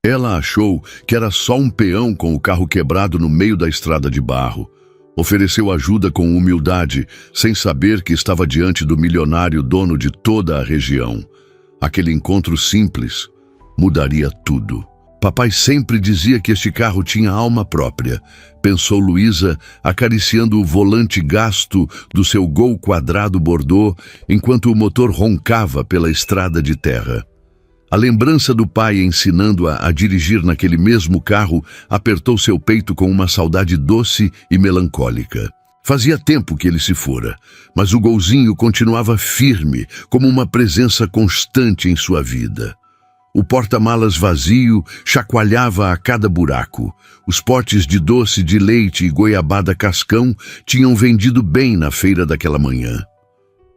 Ela achou que era só um peão com o carro quebrado no meio da estrada de barro. Ofereceu ajuda com humildade, sem saber que estava diante do milionário dono de toda a região. Aquele encontro simples mudaria tudo. Papai sempre dizia que este carro tinha alma própria, pensou Luísa, acariciando o volante gasto do seu Gol quadrado Bordeaux, enquanto o motor roncava pela estrada de terra. A lembrança do pai ensinando-a a dirigir naquele mesmo carro apertou seu peito com uma saudade doce e melancólica. Fazia tempo que ele se fora, mas o Golzinho continuava firme, como uma presença constante em sua vida. O porta-malas vazio chacoalhava a cada buraco. Os potes de doce de leite e goiabada cascão tinham vendido bem na feira daquela manhã.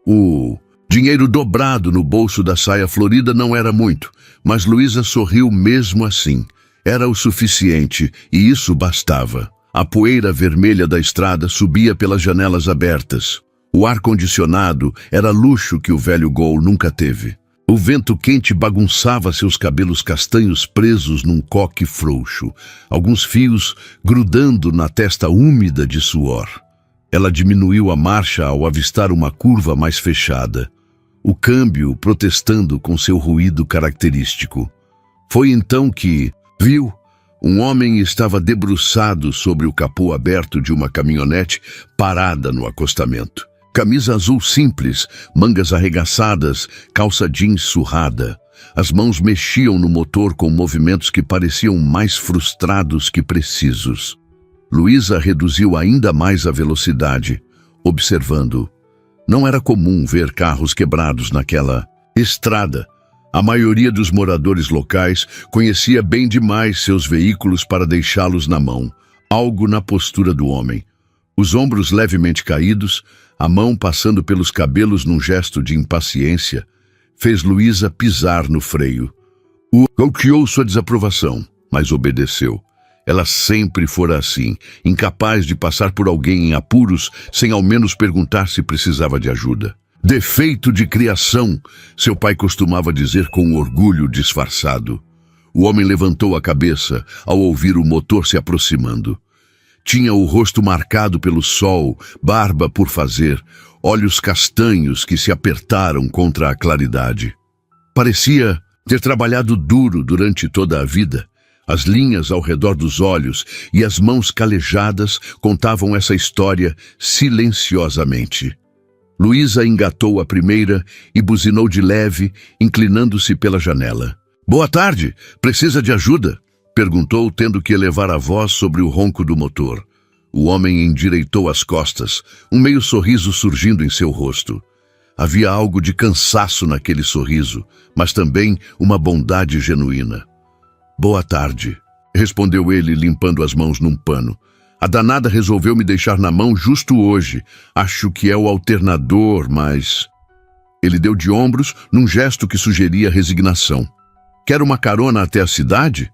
O dinheiro dobrado no bolso da saia florida não era muito, mas Luísa sorriu mesmo assim. Era o suficiente, e isso bastava. A poeira vermelha da estrada subia pelas janelas abertas. O ar-condicionado era luxo que o velho Gol nunca teve. O vento quente bagunçava seus cabelos castanhos presos num coque frouxo, alguns fios grudando na testa úmida de suor. Ela diminuiu a marcha ao avistar uma curva mais fechada, o câmbio protestando com seu ruído característico. Foi então que viu. Um homem estava debruçado sobre o capô aberto de uma caminhonete parada no acostamento. Camisa azul simples, mangas arregaçadas, calça jeans surrada. As mãos mexiam no motor com movimentos que pareciam mais frustrados que precisos. Luísa reduziu ainda mais a velocidade, observando. Não era comum ver carros quebrados naquela estrada. A maioria dos moradores locais conhecia bem demais seus veículos para deixá-los na mão, algo na postura do homem. Os ombros levemente caídos, a mão passando pelos cabelos num gesto de impaciência, fez Luísa pisar no freio. Bloqueou sua desaprovação, mas obedeceu. Ela sempre fora assim, incapaz de passar por alguém em apuros sem ao menos perguntar se precisava de ajuda. Defeito de criação, seu pai costumava dizer com orgulho disfarçado. O homem levantou a cabeça ao ouvir o motor se aproximando. Tinha o rosto marcado pelo sol, barba por fazer, olhos castanhos que se apertaram contra a claridade. Parecia ter trabalhado duro durante toda a vida. As linhas ao redor dos olhos e as mãos calejadas contavam essa história silenciosamente. Luísa engatou a primeira e buzinou de leve, inclinando-se pela janela. "Boa tarde, precisa de ajuda?" perguntou, tendo que elevar a voz sobre o ronco do motor. O homem endireitou as costas, um meio sorriso surgindo em seu rosto. Havia algo de cansaço naquele sorriso, mas também uma bondade genuína. "Boa tarde", respondeu ele, limpando as mãos num pano. "A danada resolveu me deixar na mão justo hoje. Acho que é o alternador, mas..." Ele deu de ombros num gesto que sugeria resignação. "Quer uma carona até a cidade?"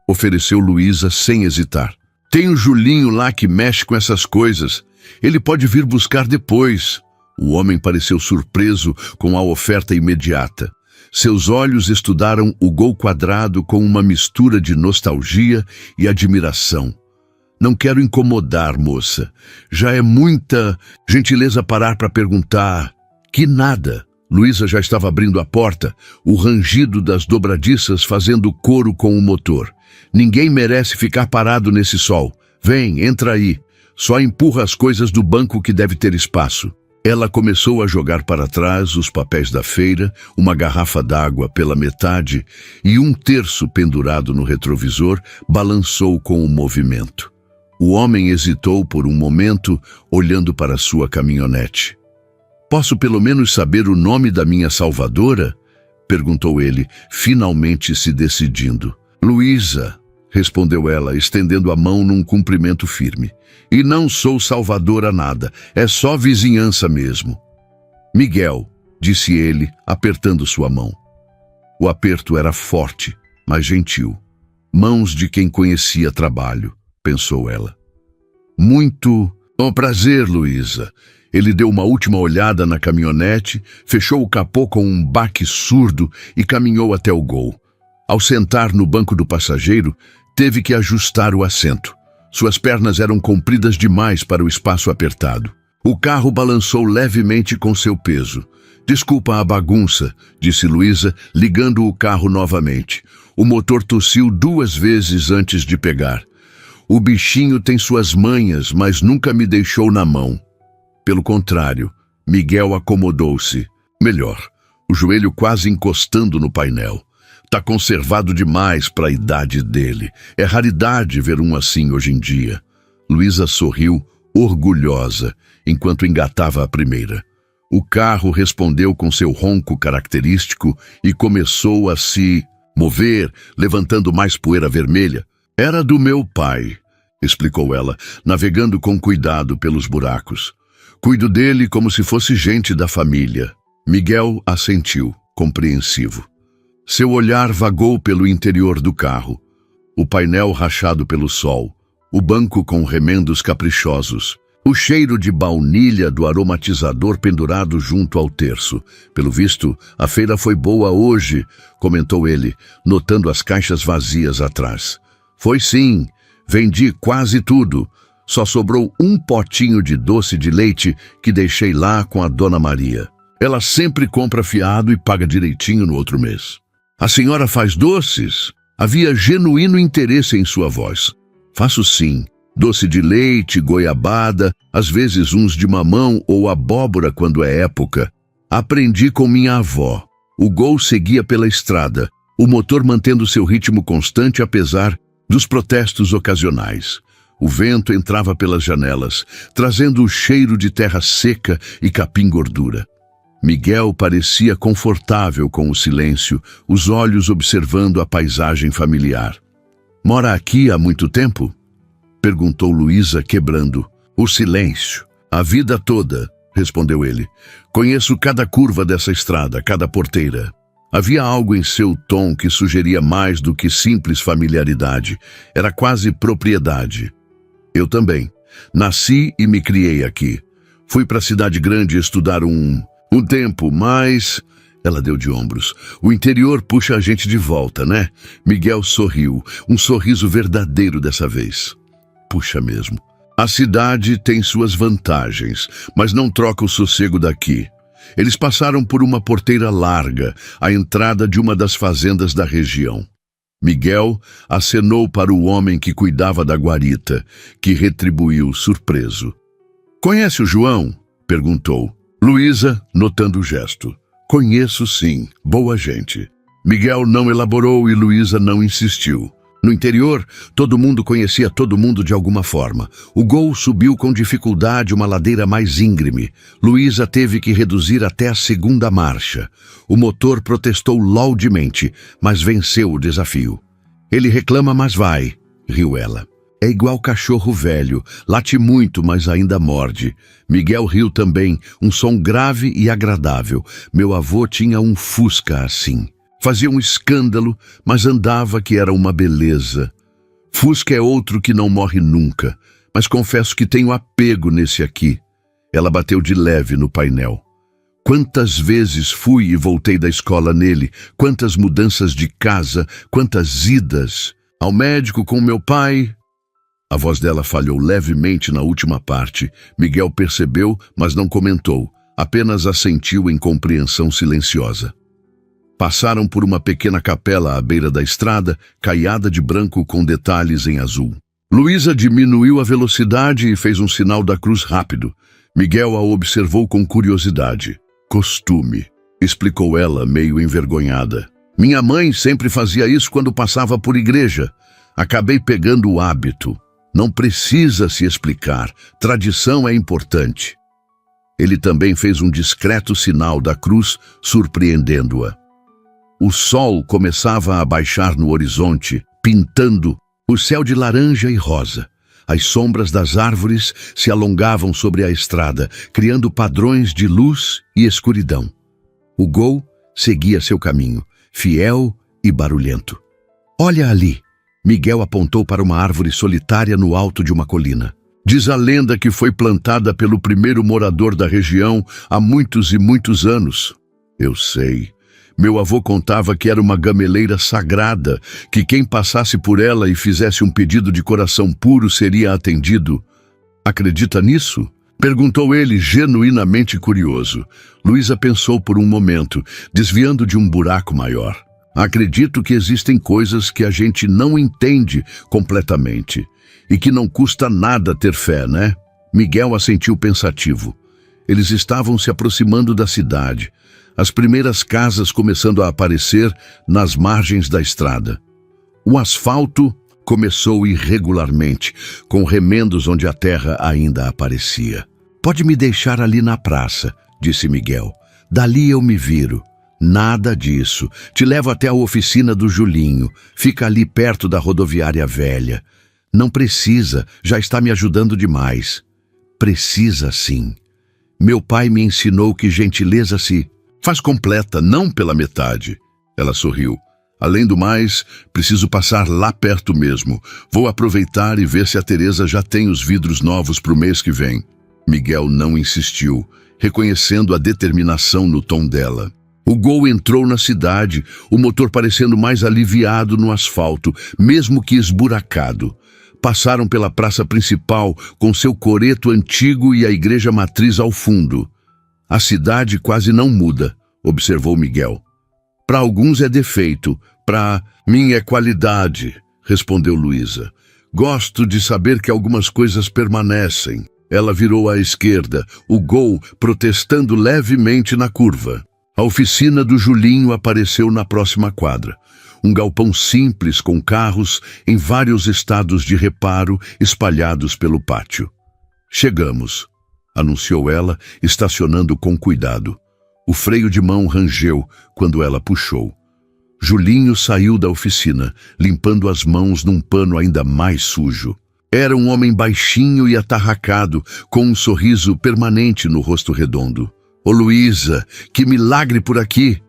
ofereceu Luísa sem hesitar. "Tem o Julinho lá que mexe com essas coisas. Ele pode vir buscar depois." O homem pareceu surpreso com a oferta imediata. Seus olhos estudaram o Gol quadrado com uma mistura de nostalgia e admiração. "Não quero incomodar, moça. Já é muita gentileza parar para perguntar." "Que nada." Luísa já estava abrindo a porta, o rangido das dobradiças fazendo coro com o motor. "Ninguém merece ficar parado nesse sol. Vem, entra aí. Só empurra as coisas do banco que deve ter espaço." Ela começou a jogar para trás os papéis da feira, uma garrafa d'água pela metade e um terço pendurado no retrovisor balançou com o movimento. O homem hesitou por um momento, olhando para sua caminhonete. "Posso pelo menos saber o nome da minha salvadora?" perguntou ele, finalmente se decidindo. "Luísa", respondeu ela, estendendo a mão num cumprimento firme. "E não sou salvadora nada, é só vizinhança mesmo." "Miguel", disse ele, apertando sua mão. O aperto era forte, mas gentil. Mãos de quem conhecia trabalho, pensou ela. "Muito prazer, Luísa." Ele deu uma última olhada na caminhonete, fechou o capô com um baque surdo e caminhou até o Gol. Ao sentar no banco do passageiro, teve que ajustar o assento. Suas pernas eram compridas demais para o espaço apertado. O carro balançou levemente com seu peso. Desculpa a bagunça, disse Luísa, ligando o carro novamente. O motor tossiu 2 vezes antes de pegar. O bichinho tem suas manhas, mas nunca me deixou na mão. Pelo contrário, Miguel acomodou-se. Melhor, o joelho quase encostando no painel. Tá conservado demais para a idade dele. É raridade ver um assim hoje em dia. Luísa sorriu, orgulhosa, enquanto engatava a primeira. O carro respondeu com seu ronco característico e começou a se mover, levantando mais poeira vermelha. Era do meu pai, explicou ela, navegando com cuidado pelos buracos. Cuido dele como se fosse gente da família. Miguel assentiu, compreensivo. Seu olhar vagou pelo interior do carro. O painel rachado pelo sol, o banco com remendos caprichosos, o cheiro de baunilha do aromatizador pendurado junto ao terço. Pelo visto, a feira foi boa hoje, comentou ele, notando as caixas vazias atrás. Foi sim, vendi quase tudo. Só sobrou um potinho de doce de leite que deixei lá com a Dona Maria. Ela sempre compra fiado e paga direitinho no outro mês. A senhora faz doces? Havia genuíno interesse em sua voz. Faço sim. Doce de leite, goiabada, às vezes uns de mamão ou abóbora quando é época. Aprendi com minha avó. O Gol seguia pela estrada, o motor mantendo seu ritmo constante apesar dos protestos ocasionais. O vento entrava pelas janelas, trazendo o cheiro de terra seca e capim-gordura. Miguel parecia confortável com o silêncio, os olhos observando a paisagem familiar. Mora aqui há muito tempo? Perguntou Luísa, quebrando. O silêncio. A vida toda, respondeu ele. Conheço cada curva dessa estrada, cada porteira. Havia algo em seu tom que sugeria mais do que simples familiaridade. Era quase propriedade. Eu também. Nasci e me criei aqui. Fui para a cidade grande estudar um tempo, mas... Ela deu de ombros. O interior puxa a gente de volta, né? Miguel sorriu, um sorriso verdadeiro dessa vez. Puxa mesmo. A cidade tem suas vantagens, mas não troca o sossego daqui. Eles passaram por uma porteira larga, a entrada de uma das fazendas da região. Miguel acenou para o homem que cuidava da guarita, que retribuiu surpreso. Conhece o João? Perguntou. Luísa, notando o gesto. Conheço sim, boa gente. Miguel não elaborou e Luísa não insistiu. No interior, todo mundo conhecia todo mundo de alguma forma. O Gol subiu com dificuldade uma ladeira mais íngreme. Luísa teve que reduzir até a 2ª marcha. O motor protestou laudemente, mas venceu o desafio. Ele reclama, mas vai, riu ela. É igual cachorro velho, late muito, mas ainda morde. Miguel riu também, um som grave e agradável. Meu avô tinha um Fusca assim. Fazia um escândalo, mas andava que era uma beleza. Fusca é outro que não morre nunca, mas confesso que tenho apego nesse aqui. Ela bateu de leve no painel. Quantas vezes fui e voltei da escola nele, quantas mudanças de casa, quantas idas. Ao médico com meu pai... A voz dela falhou levemente na última parte. Miguel percebeu, mas não comentou, apenas assentiu em compreensão silenciosa. Passaram por uma pequena capela à beira da estrada, caiada de branco com detalhes em azul. Luísa diminuiu a velocidade e fez um sinal da cruz rápido. Miguel a observou com curiosidade. Costume, explicou ela, meio envergonhada. Minha mãe sempre fazia isso quando passava por igreja. Acabei pegando o hábito. Não precisa se explicar. Tradição é importante. Ele também fez um discreto sinal da cruz, surpreendendo-a. O sol começava a baixar no horizonte, pintando o céu de laranja e rosa. As sombras das árvores se alongavam sobre a estrada, criando padrões de luz e escuridão. O Gol seguia seu caminho, fiel e barulhento. Olha ali! Miguel apontou para uma árvore solitária no alto de uma colina. Diz a lenda que foi plantada pelo primeiro morador da região há muitos e muitos anos. Eu sei. Meu avô contava que era uma gameleira sagrada, que quem passasse por ela e fizesse um pedido de coração puro seria atendido. Acredita nisso? Perguntou ele, genuinamente curioso. Luísa pensou por um momento, desviando de um buraco maior. Acredito que existem coisas que a gente não entende completamente e que não custa nada ter fé, né? Miguel assentiu pensativo. Eles estavam se aproximando da cidade, as primeiras casas começando a aparecer nas margens da estrada. O asfalto começou irregularmente, com remendos onde a terra ainda aparecia. Pode me deixar ali na praça, disse Miguel. Dali eu me viro. Nada disso. Te levo até a oficina do Julinho. Fica ali perto da rodoviária velha. Não precisa, já está me ajudando demais. Precisa sim. Meu pai me ensinou que gentileza se faz completa, não pela metade. Ela sorriu. Além do mais, preciso passar lá perto mesmo. Vou aproveitar e ver se a Teresa já tem os vidros novos para o mês que vem. Miguel não insistiu, reconhecendo a determinação no tom dela. O Gol entrou na cidade, o motor parecendo mais aliviado no asfalto, mesmo que esburacado. Passaram pela praça principal, com seu coreto antigo e a igreja matriz ao fundo. A cidade quase não muda, observou Miguel. Para alguns é defeito, para mim é qualidade, respondeu Luísa. Gosto de saber que algumas coisas permanecem. Ela virou à esquerda, o Gol protestando levemente na curva. A oficina do Julinho apareceu na próxima quadra. Um galpão simples com carros em vários estados de reparo espalhados pelo pátio. Chegamos, anunciou ela, estacionando com cuidado. O freio de mão rangeu quando ela puxou. Julinho saiu da oficina, limpando as mãos num pano ainda mais sujo. Era um homem baixinho e atarracado, com um sorriso permanente no rosto redondo. Ô Luísa, que milagre por aqui!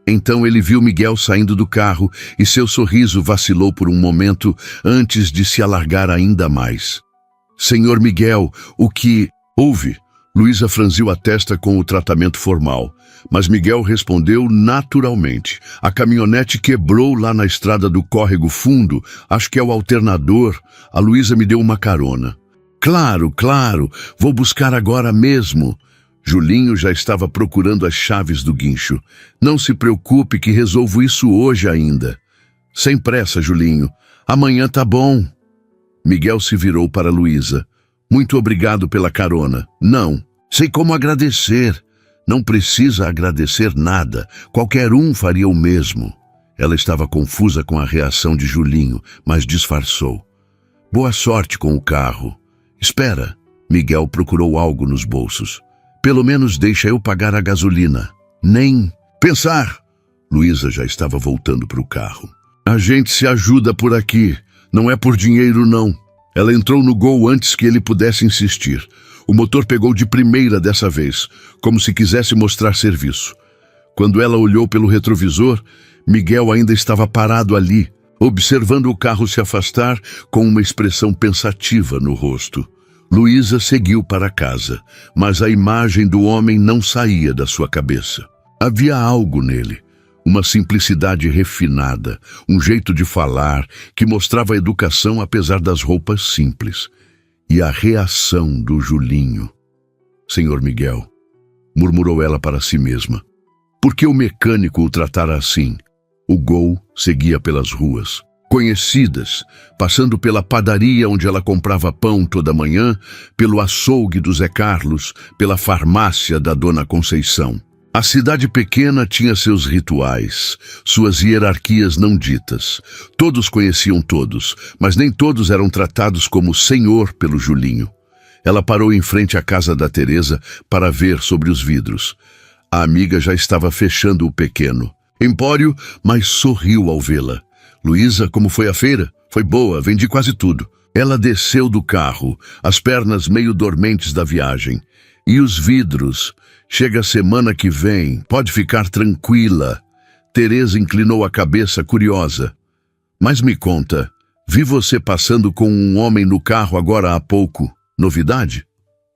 Então ele viu Miguel saindo do carro e seu sorriso vacilou por um momento antes de se alargar ainda mais. Senhor Miguel, o que houve? Luísa franziu a testa com o tratamento formal, mas Miguel respondeu naturalmente. A caminhonete quebrou lá na estrada do Córrego Fundo, acho que é o alternador. A Luísa me deu uma carona. Claro, vou buscar agora mesmo. Julinho já estava procurando as chaves do guincho. Não se preocupe que resolvo isso hoje ainda. Sem pressa, Julinho. Amanhã tá bom. Miguel se virou para Luísa. Muito obrigado pela carona. Não, sei como agradecer. Não precisa agradecer nada. Qualquer um faria o mesmo. Ela estava confusa com a reação de Julinho, mas disfarçou. Boa sorte com o carro. Espera. Miguel procurou algo nos bolsos. Pelo menos deixa eu pagar a gasolina. Nem pensar. Luísa já estava voltando para o carro. A gente se ajuda por aqui. Não é por dinheiro, não. Ela entrou no Gol antes que ele pudesse insistir. O motor pegou de primeira dessa vez, como se quisesse mostrar serviço. Quando ela olhou pelo retrovisor, Miguel ainda estava parado ali, observando o carro se afastar com uma expressão pensativa no rosto. Luísa seguiu para casa, mas a imagem do homem não saía da sua cabeça. Havia algo nele, uma simplicidade refinada, um jeito de falar que mostrava a educação apesar das roupas simples. E a reação do Julinho. Senhor Miguel, murmurou ela para si mesma. Por que o mecânico o tratara assim? O Gol seguia pelas ruas conhecidas, passando pela padaria onde ela comprava pão toda manhã, pelo açougue do Zé Carlos, pela farmácia da Dona Conceição. A cidade pequena tinha seus rituais, suas hierarquias não ditas. Todos conheciam todos, mas nem todos eram tratados como senhor pelo Julinho. Ela parou em frente à casa da Teresa para ver sobre os vidros. A amiga já estava fechando o pequeno empório, mas sorriu ao vê-la. Luísa, como foi a feira? Foi boa, vendi quase tudo. Ela desceu do carro, as pernas meio dormentes da viagem. E os vidros? Chega a semana que vem, pode ficar tranquila. Teresa inclinou a cabeça, curiosa. Mas me conta, vi você passando com um homem no carro agora há pouco. Novidade?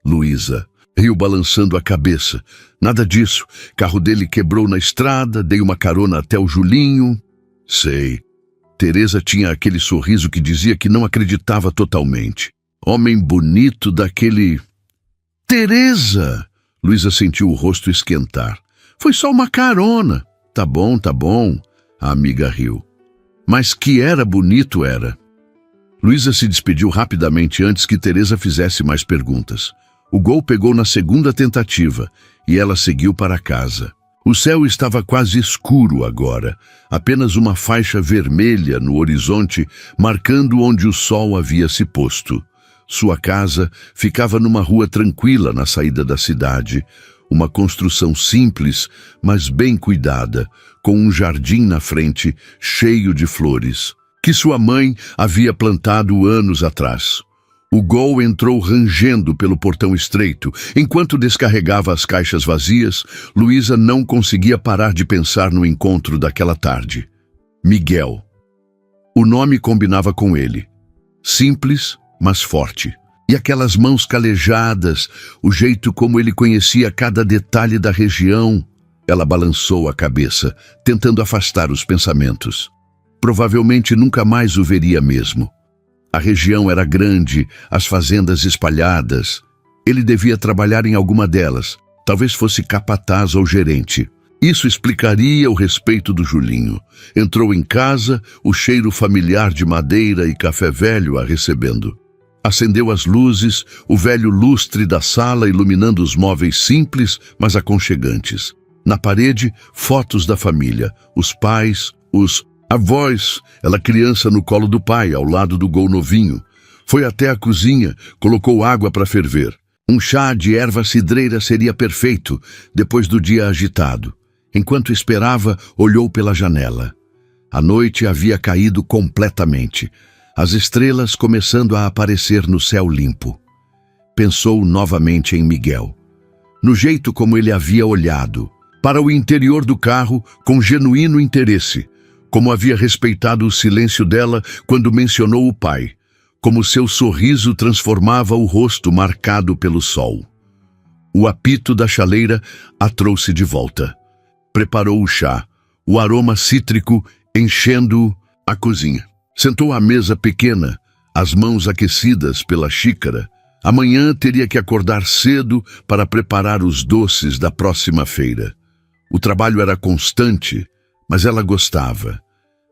Luísa. Riu balançando a cabeça. Nada disso. Carro dele quebrou na estrada, dei uma carona até o Julinho. Sei. Teresa tinha aquele sorriso que dizia que não acreditava totalmente. Homem bonito daquele... Teresa! Luísa sentiu o rosto esquentar. Foi só uma carona. Tá bom, tá bom. A amiga riu. Mas que era bonito era. Luísa se despediu rapidamente antes que Teresa fizesse mais perguntas. O Gol pegou na segunda tentativa e ela seguiu para casa. O céu estava quase escuro agora, apenas uma faixa vermelha no horizonte marcando onde o sol havia se posto. Sua casa ficava numa rua tranquila na saída da cidade, uma construção simples, mas bem cuidada, com um jardim na frente cheio de flores, que sua mãe havia plantado anos atrás. O Gol entrou rangendo pelo portão estreito. Enquanto descarregava as caixas vazias, Luísa não conseguia parar de pensar no encontro daquela tarde. Miguel. O nome combinava com ele. Simples, mas forte. E aquelas mãos calejadas, o jeito como ele conhecia cada detalhe da região. Ela balançou a cabeça, tentando afastar os pensamentos. Provavelmente nunca mais o veria mesmo. A região era grande, as fazendas espalhadas. Ele devia trabalhar em alguma delas, talvez fosse capataz ou gerente. Isso explicaria o respeito do Julinho. Entrou em casa, o cheiro familiar de madeira e café velho a recebendo. Acendeu as luzes, o velho lustre da sala iluminando os móveis simples, mas aconchegantes. Na parede, fotos da família, os pais, os avós, ela criança no colo do pai, ao lado do Gol novinho. Foi até a cozinha, colocou água para ferver. Um chá de erva cidreira seria perfeito, depois do dia agitado. Enquanto esperava, olhou pela janela. A noite havia caído completamente, as estrelas começando a aparecer no céu limpo. Pensou novamente em Miguel, no jeito como ele havia olhado, para o interior do carro com genuíno interesse, como havia respeitado o silêncio dela quando mencionou o pai, como seu sorriso transformava o rosto marcado pelo sol. O apito da chaleira a trouxe de volta. Preparou o chá, o aroma cítrico enchendo a cozinha. Sentou à mesa pequena, as mãos aquecidas pela xícara. Amanhã teria que acordar cedo para preparar os doces da próxima feira. O trabalho era constante, mas ela gostava.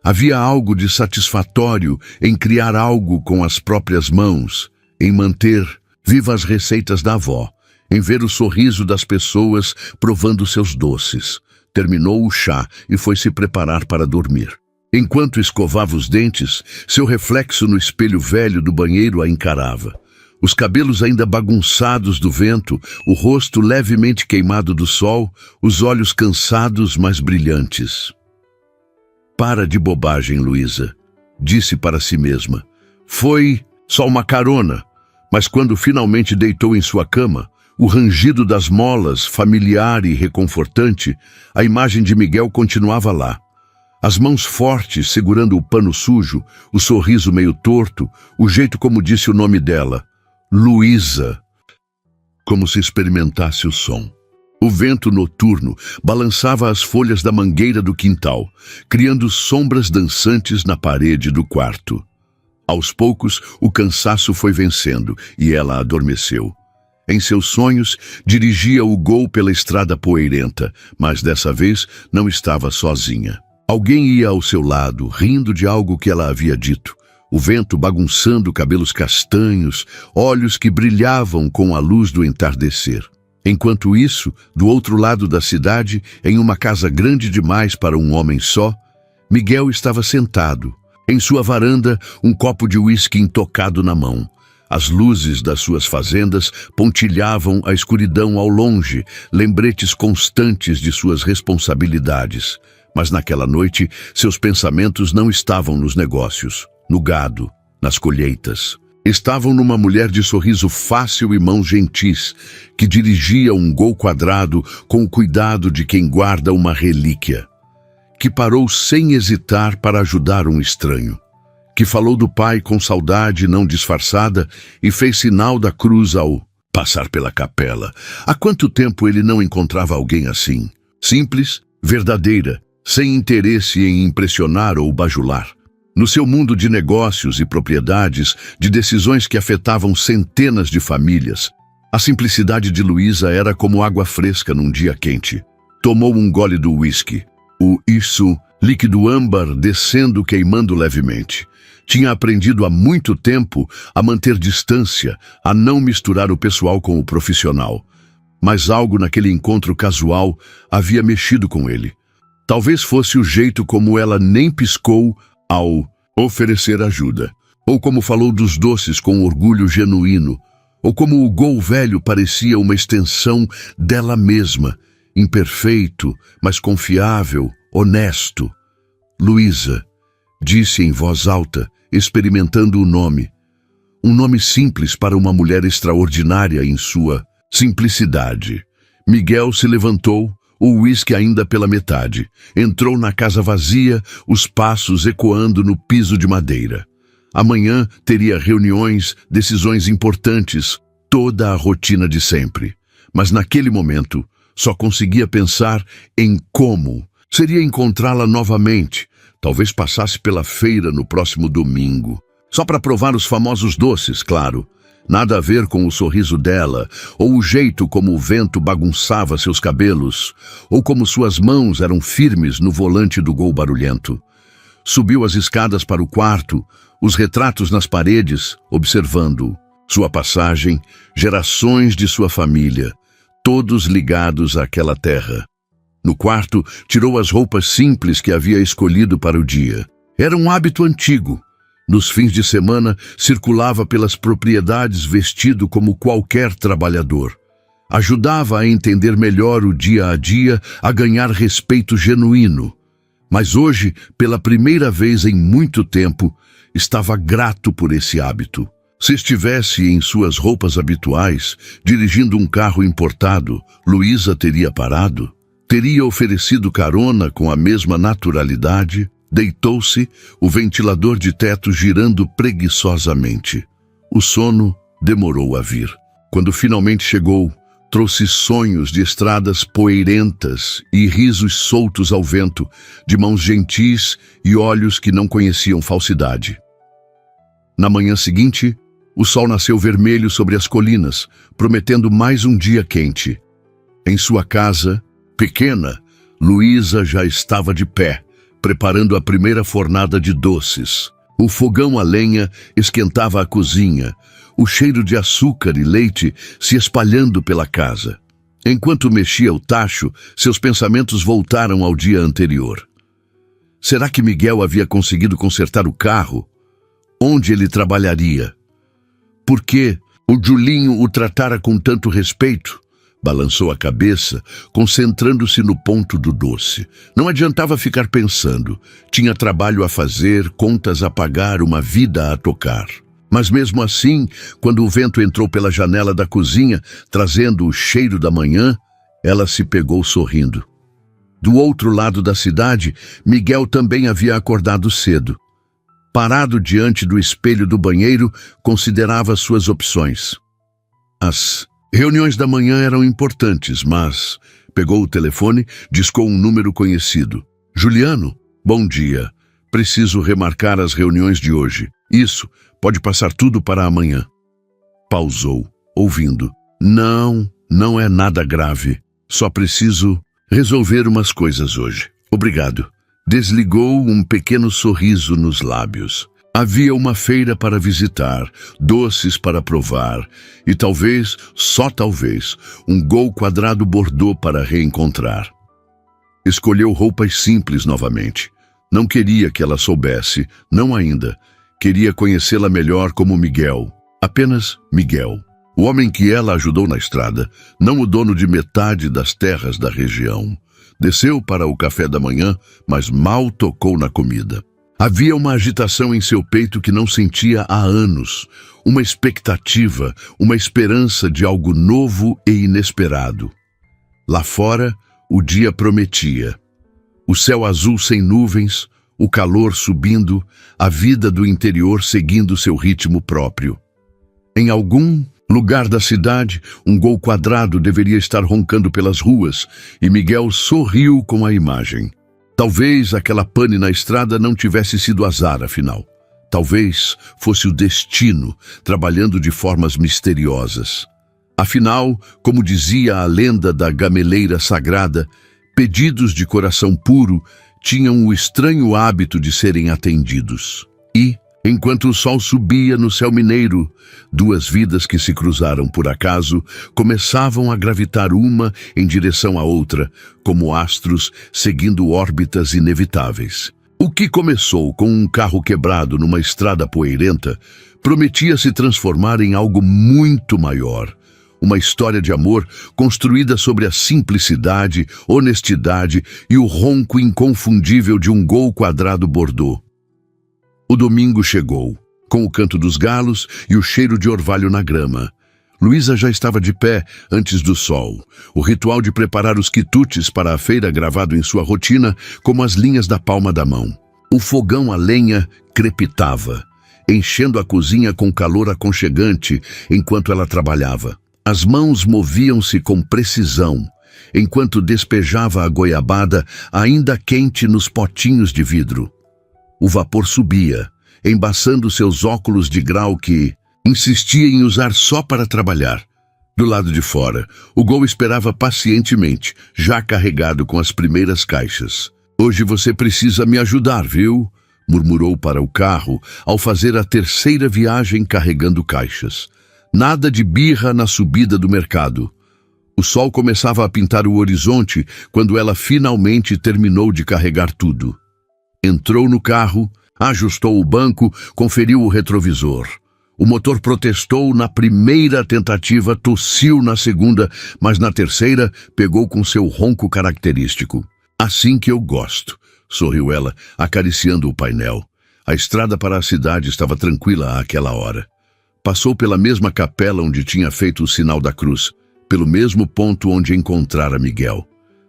Havia algo de satisfatório em criar algo com as próprias mãos, em manter vivas as receitas da avó, em ver o sorriso das pessoas provando seus doces. Terminou o chá e foi se preparar para dormir. Enquanto escovava os dentes, seu reflexo no espelho velho do banheiro a encarava. Os cabelos ainda bagunçados do vento, o rosto levemente queimado do sol, os olhos cansados, mas brilhantes. Para de bobagem, Luísa, disse para si mesma. Foi só uma carona, mas quando finalmente deitou em sua cama, o rangido das molas, familiar e reconfortante, a imagem de Miguel continuava lá. As mãos fortes segurando o pano sujo, o sorriso meio torto, o jeito como disse o nome dela, Luísa, como se experimentasse o som. O vento noturno balançava as folhas da mangueira do quintal, criando sombras dançantes na parede do quarto. Aos poucos, o cansaço foi vencendo e ela adormeceu. Em seus sonhos, dirigia o Gol pela estrada poeirenta, mas dessa vez não estava sozinha. Alguém ia ao seu lado, rindo de algo que ela havia dito. O vento bagunçando cabelos castanhos, olhos que brilhavam com a luz do entardecer. Enquanto isso, do outro lado da cidade, em uma casa grande demais para um homem só, Miguel estava sentado. Em sua varanda, um copo de uísque intocado na mão. As luzes das suas fazendas pontilhavam a escuridão ao longe, lembretes constantes de suas responsabilidades. Mas naquela noite, seus pensamentos não estavam nos negócios, no gado, nas colheitas. Estavam numa mulher de sorriso fácil e mãos gentis, que dirigia um Gol quadrado com o cuidado de quem guarda uma relíquia. Que parou sem hesitar para ajudar um estranho. Que falou do pai com saudade não disfarçada e fez sinal da cruz ao passar pela capela. Há quanto tempo ele não encontrava alguém assim? Simples, verdadeira, sem interesse em impressionar ou bajular. No seu mundo de negócios e propriedades, de decisões que afetavam centenas de famílias, a simplicidade de Luísa era como água fresca num dia quente. Tomou um gole do uísque. O isso, líquido âmbar descendo queimando levemente. Tinha aprendido há muito tempo a manter distância, a não misturar o pessoal com o profissional. Mas algo naquele encontro casual havia mexido com ele. Talvez fosse o jeito como ela nem piscou ao oferecer ajuda, ou como falou dos doces com orgulho genuíno, ou como o gol velho parecia uma extensão dela mesma, imperfeito, mas confiável, honesto. Luísa, disse em voz alta, experimentando o nome. Um nome simples para uma mulher extraordinária em sua simplicidade. Miguel se levantou, o uísque ainda pela metade. Entrou na casa vazia, os passos ecoando no piso de madeira. Amanhã teria reuniões, decisões importantes, toda a rotina de sempre. Mas naquele momento, só conseguia pensar em como seria encontrá-la novamente. Talvez passasse pela feira no próximo domingo. Só para provar os famosos doces, claro. Nada a ver com o sorriso dela, ou o jeito como o vento bagunçava seus cabelos, ou como suas mãos eram firmes no volante do gol barulhento. Subiu as escadas para o quarto, os retratos nas paredes, observando sua passagem, gerações de sua família, todos ligados àquela terra. No quarto, tirou as roupas simples que havia escolhido para o dia. Era um hábito antigo. Nos fins de semana, circulava pelas propriedades vestido como qualquer trabalhador. Ajudava a entender melhor o dia a dia, a ganhar respeito genuíno. Mas hoje, pela primeira vez em muito tempo, estava grato por esse hábito. Se estivesse em suas roupas habituais, dirigindo um carro importado, Luísa teria parado? Teria oferecido carona com a mesma naturalidade? Deitou-se, o ventilador de teto girando preguiçosamente. O sono demorou a vir. Quando finalmente chegou, trouxe sonhos de estradas poeirentas e risos soltos ao vento, de mãos gentis e olhos que não conheciam falsidade. Na manhã seguinte, o sol nasceu vermelho sobre as colinas, prometendo mais um dia quente. Em sua casa, pequena, Luísa já estava de pé, preparando a primeira fornada de doces. O fogão a lenha esquentava a cozinha, o cheiro de açúcar e leite se espalhando pela casa. Enquanto mexia o tacho, seus pensamentos voltaram ao dia anterior. Será que Miguel havia conseguido consertar o carro? Onde ele trabalharia? Por que o Julinho o tratara com tanto respeito? Balançou a cabeça, concentrando-se no ponto do doce. Não adiantava ficar pensando. Tinha trabalho a fazer, contas a pagar, uma vida a tocar. Mas mesmo assim, quando o vento entrou pela janela da cozinha, trazendo o cheiro da manhã, ela se pegou sorrindo. Do outro lado da cidade, Miguel também havia acordado cedo. Parado diante do espelho do banheiro, considerava suas opções. As reuniões da manhã eram importantes, mas pegou o telefone, discou um número conhecido. Juliano, bom dia. Preciso remarcar as reuniões de hoje. Isso, pode passar tudo para amanhã. Pausou, ouvindo. Não é nada grave. Só preciso resolver umas coisas hoje. Obrigado. Desligou um pequeno sorriso nos lábios. Havia uma feira para visitar, doces para provar e talvez, só talvez, um gol quadrado bordô para reencontrar. Escolheu roupas simples novamente. Não queria que ela soubesse, não ainda. Queria conhecê-la melhor como Miguel. Apenas Miguel. O homem que ela ajudou na estrada, não o dono de metade das terras da região. Desceu para o café da manhã, mas mal tocou na comida. Havia uma agitação em seu peito que não sentia há anos, uma expectativa, uma esperança de algo novo e inesperado. Lá fora, o dia prometia. O céu azul sem nuvens, o calor subindo, a vida do interior seguindo seu ritmo próprio. Em algum Lugar da cidade, um gol quadrado deveria estar roncando pelas ruas, e Miguel sorriu com a imagem. Talvez aquela pane na estrada não tivesse sido azar, afinal. Talvez fosse o destino, trabalhando de formas misteriosas. Afinal, como dizia a lenda da gameleira sagrada, pedidos de coração puro tinham o estranho hábito de serem atendidos. E, enquanto o sol subia no céu mineiro, duas vidas que se cruzaram por acaso começavam a gravitar uma em direção à outra, como astros seguindo órbitas inevitáveis. O que começou com um carro quebrado numa estrada poeirenta prometia se transformar em algo muito maior. Uma história de amor construída sobre a simplicidade, honestidade e o ronco inconfundível de um gol quadrado bordô. O domingo chegou, com o canto dos galos e o cheiro de orvalho na grama. Luísa já estava de pé antes do sol. O ritual de preparar os quitutes para a feira gravado em sua rotina como as linhas da palma da mão. O fogão a lenha crepitava, enchendo a cozinha com calor aconchegante enquanto ela trabalhava. As mãos moviam-se com precisão, enquanto despejava a goiabada ainda quente nos potinhos de vidro. O vapor subia, embaçando seus óculos de grau que insistia em usar só para trabalhar. Do lado de fora, o gol esperava pacientemente, já carregado com as primeiras caixas. "Hoje você precisa me ajudar, viu?", murmurou para o carro ao fazer a terceira viagem carregando caixas. Nada de birra na subida do mercado. O sol começava a pintar o horizonte quando ela finalmente terminou de carregar tudo. Entrou no carro, ajustou o banco, conferiu o retrovisor. O motor protestou na primeira tentativa, tossiu na segunda, mas na terceira pegou com seu ronco característico. "Assim que eu gosto", sorriu ela, acariciando o painel. A estrada para a cidade estava tranquila àquela hora. Passou pela mesma capela onde tinha feito o sinal da cruz, pelo mesmo ponto onde encontrara Miguel.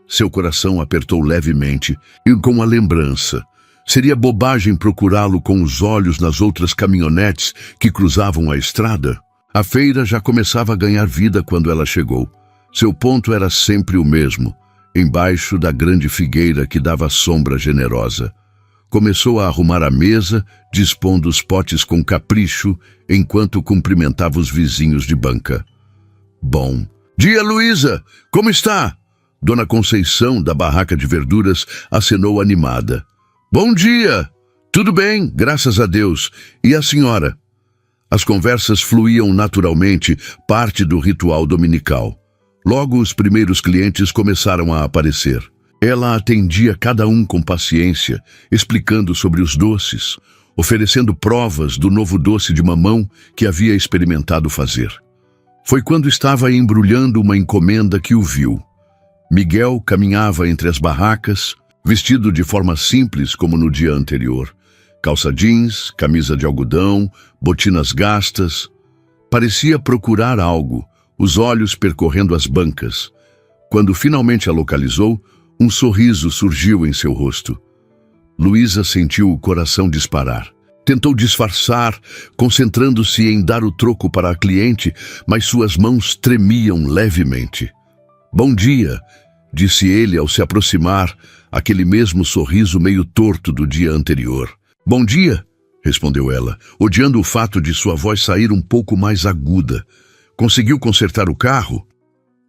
Seu coração apertou levemente e com a lembrança. Seria bobagem procurá-lo com os olhos nas outras caminhonetes que cruzavam a estrada? A feira já começava a ganhar vida quando ela chegou. Seu ponto era sempre o mesmo, embaixo da grande figueira que dava sombra generosa. Começou a arrumar a mesa, dispondo os potes com capricho, enquanto cumprimentava os vizinhos de banca. "Bom dia, Luísa! Como está?" Dona Conceição, da barraca de verduras, acenou animada. "Bom dia! Tudo bem, graças a Deus. E a senhora?" As conversas fluíam naturalmente, parte do ritual dominical. Logo, os primeiros clientes começaram a aparecer. Ela atendia cada um com paciência, explicando sobre os doces, oferecendo provas do novo doce de mamão que havia experimentado fazer. Foi quando estava embrulhando uma encomenda que o viu. Miguel caminhava entre as barracas, vestido de forma simples como no dia anterior. Calça jeans, camisa de algodão, botinas gastas. Parecia procurar algo, os olhos percorrendo as bancas. Quando finalmente a localizou, um sorriso surgiu em seu rosto. Luísa sentiu o coração disparar. Tentou disfarçar, concentrando-se em dar o troco para a cliente, mas suas mãos tremiam levemente. "Bom dia", disse ele ao se aproximar, aquele mesmo sorriso meio torto do dia anterior. "Bom dia", respondeu ela, odiando o fato de sua voz sair um pouco mais aguda. "Conseguiu consertar o carro?"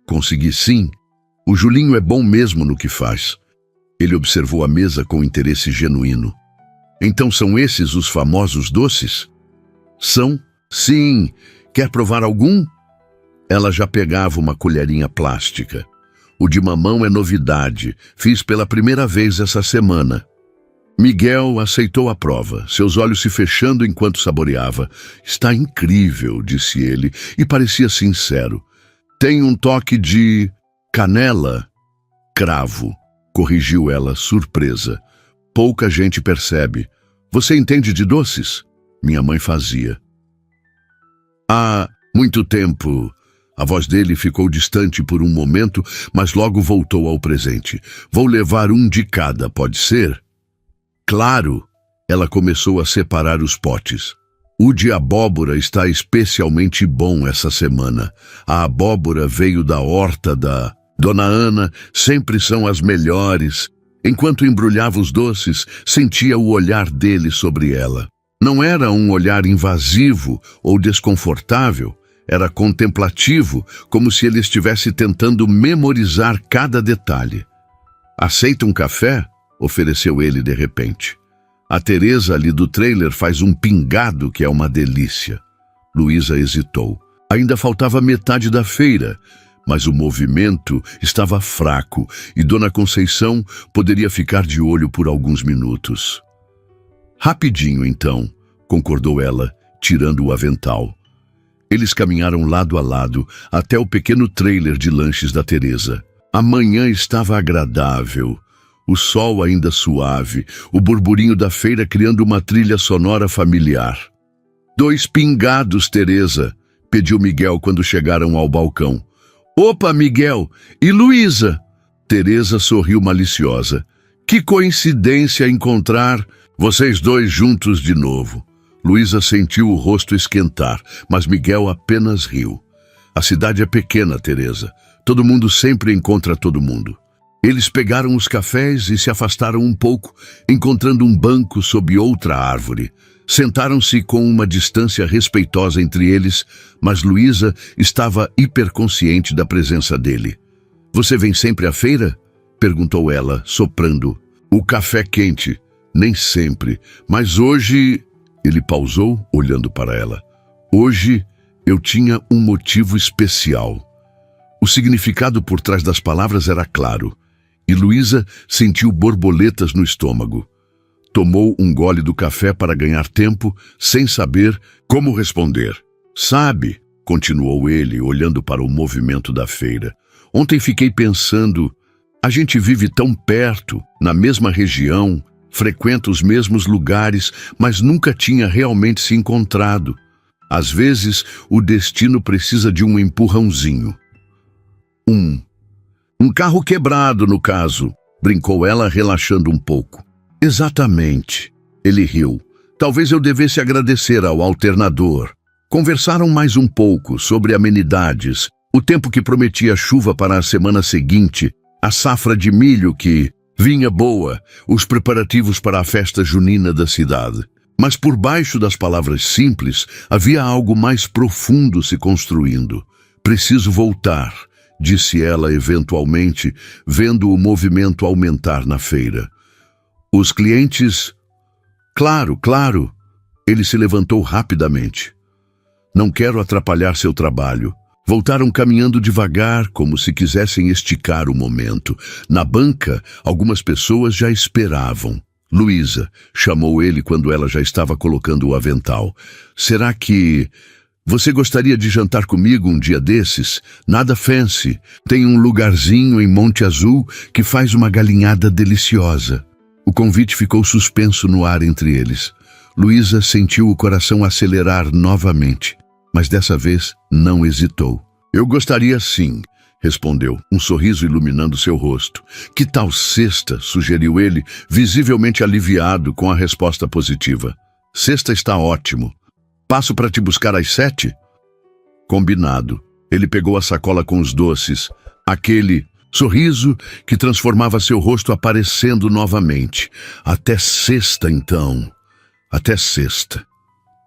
"Consegui sim. O Julinho é bom mesmo no que faz." Ele observou a mesa com interesse genuíno. "Então são esses os famosos doces?" "São? Sim. Quer provar algum?" Ela já pegava uma colherinha plástica. "O de mamão é novidade. Fiz pela primeira vez essa semana." Miguel aceitou a prova, seus olhos se fechando enquanto saboreava. "Está incrível", disse ele, e parecia sincero. "Tem um toque de canela." "Cravo", corrigiu ela, surpresa. "Pouca gente percebe. Você entende de doces?" Minha mãe fazia. "Há muito tempo." A voz dele ficou distante por um momento, mas logo voltou ao presente. "Vou levar um de cada, pode ser?" "Claro." Ela começou a separar os potes. O de abóbora está especialmente bom essa semana. A abóbora veio da horta da Dona Ana, sempre são as melhores. Enquanto embrulhava os doces, sentia o olhar dele sobre ela. Não era um olhar invasivo ou desconfortável, era contemplativo, como se ele estivesse tentando memorizar cada detalhe. "Aceita um café?" ofereceu ele de repente. "A Teresa ali do trailer faz um pingado que é uma delícia." Luísa hesitou. Ainda faltava metade da feira, mas o movimento estava fraco e Dona Conceição poderia ficar de olho por alguns minutos. "Rapidinho, então", concordou ela, tirando o avental. Eles caminharam lado a lado até o pequeno trailer de lanches da Teresa. A manhã estava agradável, o sol ainda suave, o burburinho da feira criando uma trilha sonora familiar. "2 pingados, Teresa", pediu Miguel quando chegaram ao balcão. "Opa, Miguel! E Luísa?" Teresa sorriu maliciosa. "Que coincidência encontrar vocês dois juntos de novo." Luísa sentiu o rosto esquentar, mas Miguel apenas riu. "A cidade é pequena, Teresa. Todo mundo sempre encontra todo mundo." Eles pegaram os cafés e se afastaram um pouco, encontrando um banco sob outra árvore. Sentaram-se com uma distância respeitosa entre eles, mas Luísa estava hiperconsciente da presença dele. "Você vem sempre à feira?" perguntou ela, soprando. "O café quente. Nem sempre. Mas hoje..." Ele pausou, olhando para ela. "Hoje eu tinha um motivo especial." O significado por trás das palavras era claro, e Luísa sentiu borboletas no estômago. Tomou um gole do café para ganhar tempo, sem saber como responder. "Sabe", continuou ele, olhando para o movimento da feira, "ontem fiquei pensando, a gente vive tão perto, na mesma região, frequenta os mesmos lugares, mas nunca tinha realmente se encontrado. Às vezes, o destino precisa de um empurrãozinho." Um carro quebrado, no caso", brincou ela, relaxando um pouco. "Exatamente." Ele riu. "Talvez eu devesse agradecer ao alternador." Conversaram mais um pouco sobre amenidades, o tempo que prometia chuva para a semana seguinte, a safra de milho que vinha boa, os preparativos para a festa junina da cidade. Mas por baixo das palavras simples, havia algo mais profundo se construindo. "Preciso voltar", disse ela eventualmente, vendo o movimento aumentar na feira. "Os clientes..." Claro. Ele se levantou rapidamente. "Não quero atrapalhar seu trabalho." Voltaram caminhando devagar, como se quisessem esticar o momento. Na banca, algumas pessoas já esperavam. "Luísa", chamou ele quando ela já estava colocando o avental. "Será que você gostaria de jantar comigo um dia desses? Nada fancy. Tem um lugarzinho em Monte Azul que faz uma galinhada deliciosa." O convite ficou suspenso no ar entre eles. Luísa sentiu o coração acelerar novamente, mas dessa vez não hesitou. "Eu gostaria sim", respondeu, um sorriso iluminando seu rosto. "Que tal sexta?", sugeriu ele, visivelmente aliviado com a resposta positiva. "Sexta está ótimo. Passo para te buscar às 7? Combinado. Ele pegou a sacola com os doces, aquele sorriso que transformava seu rosto aparecendo novamente. "Até sexta, então. Até sexta."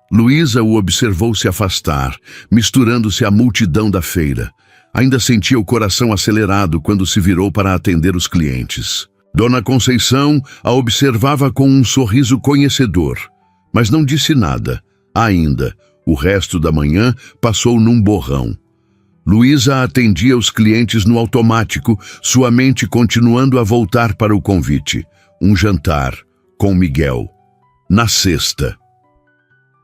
Luísa o observou se afastar, misturando-se à multidão da feira. Ainda sentia o coração acelerado quando se virou para atender os clientes. Dona Conceição a observava com um sorriso conhecedor, mas não disse nada. Ainda, o resto da manhã passou num borrão. Luísa atendia os clientes no automático, sua mente continuando a voltar para o convite. Um jantar, com Miguel. Na sexta.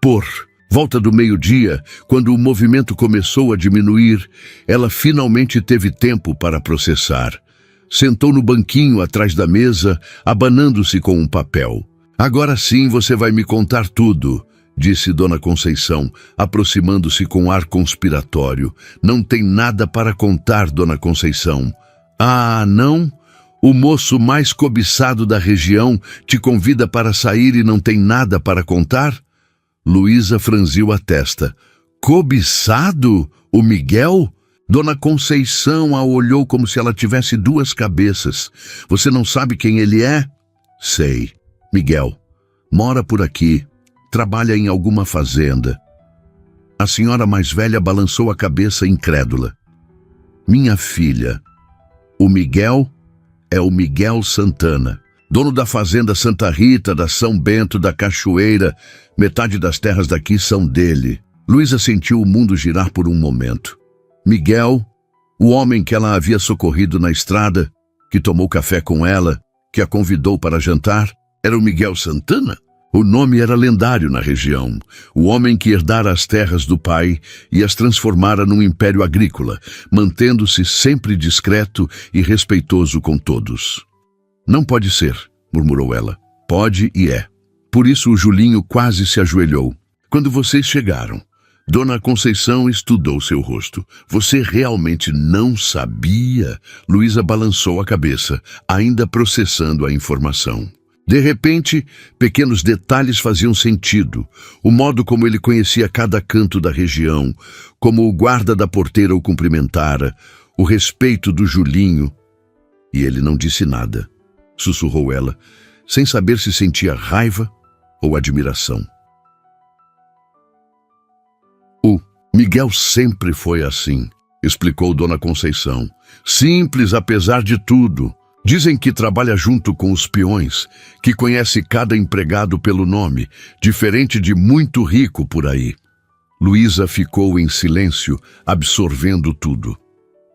Por volta do meio-dia, quando o movimento começou a diminuir, ela finalmente teve tempo para processar. Sentou no banquinho atrás da mesa, abanando-se com um papel. "Agora sim você vai me contar tudo", disse Dona Conceição, aproximando-se com ar conspiratório. "Não tem nada para contar, Dona Conceição." "Ah, não? O moço mais cobiçado da região te convida para sair e não tem nada para contar?" Luísa franziu a testa. Cobiçado? O Miguel? Dona Conceição a olhou como se ela tivesse duas cabeças. Você não sabe quem ele é? Sei. Miguel. Mora por aqui. Trabalha em alguma fazenda. A senhora mais velha balançou a cabeça incrédula. Minha filha, o Miguel é o Miguel Santana, dono da fazenda Santa Rita, da São Bento, da Cachoeira. Metade das terras daqui são dele. Luísa sentiu o mundo girar por um momento. Miguel, o homem que ela havia socorrido na estrada, que tomou café com ela, que a convidou para jantar, era o Miguel Santana? O nome era lendário na região. O homem que herdara as terras do pai e as transformara num império agrícola, mantendo-se sempre discreto e respeitoso com todos. Não pode ser, murmurou ela. Pode e é. Por isso o Julinho quase se ajoelhou. Quando vocês chegaram, Dona Conceição estudou seu rosto. Você realmente não sabia? Luísa balançou a cabeça, ainda processando a informação. De repente, pequenos detalhes faziam sentido. O modo como ele conhecia cada canto da região, como o guarda da porteira o cumprimentara, o respeito do Julinho. E ele não disse nada, sussurrou ela, sem saber se sentia raiva ou admiração. O Miguel sempre foi assim, explicou Dona Conceição. Simples apesar de tudo. Dizem que trabalha junto com os peões, que conhece cada empregado pelo nome, diferente de muito rico por aí. Luísa ficou em silêncio, absorvendo tudo.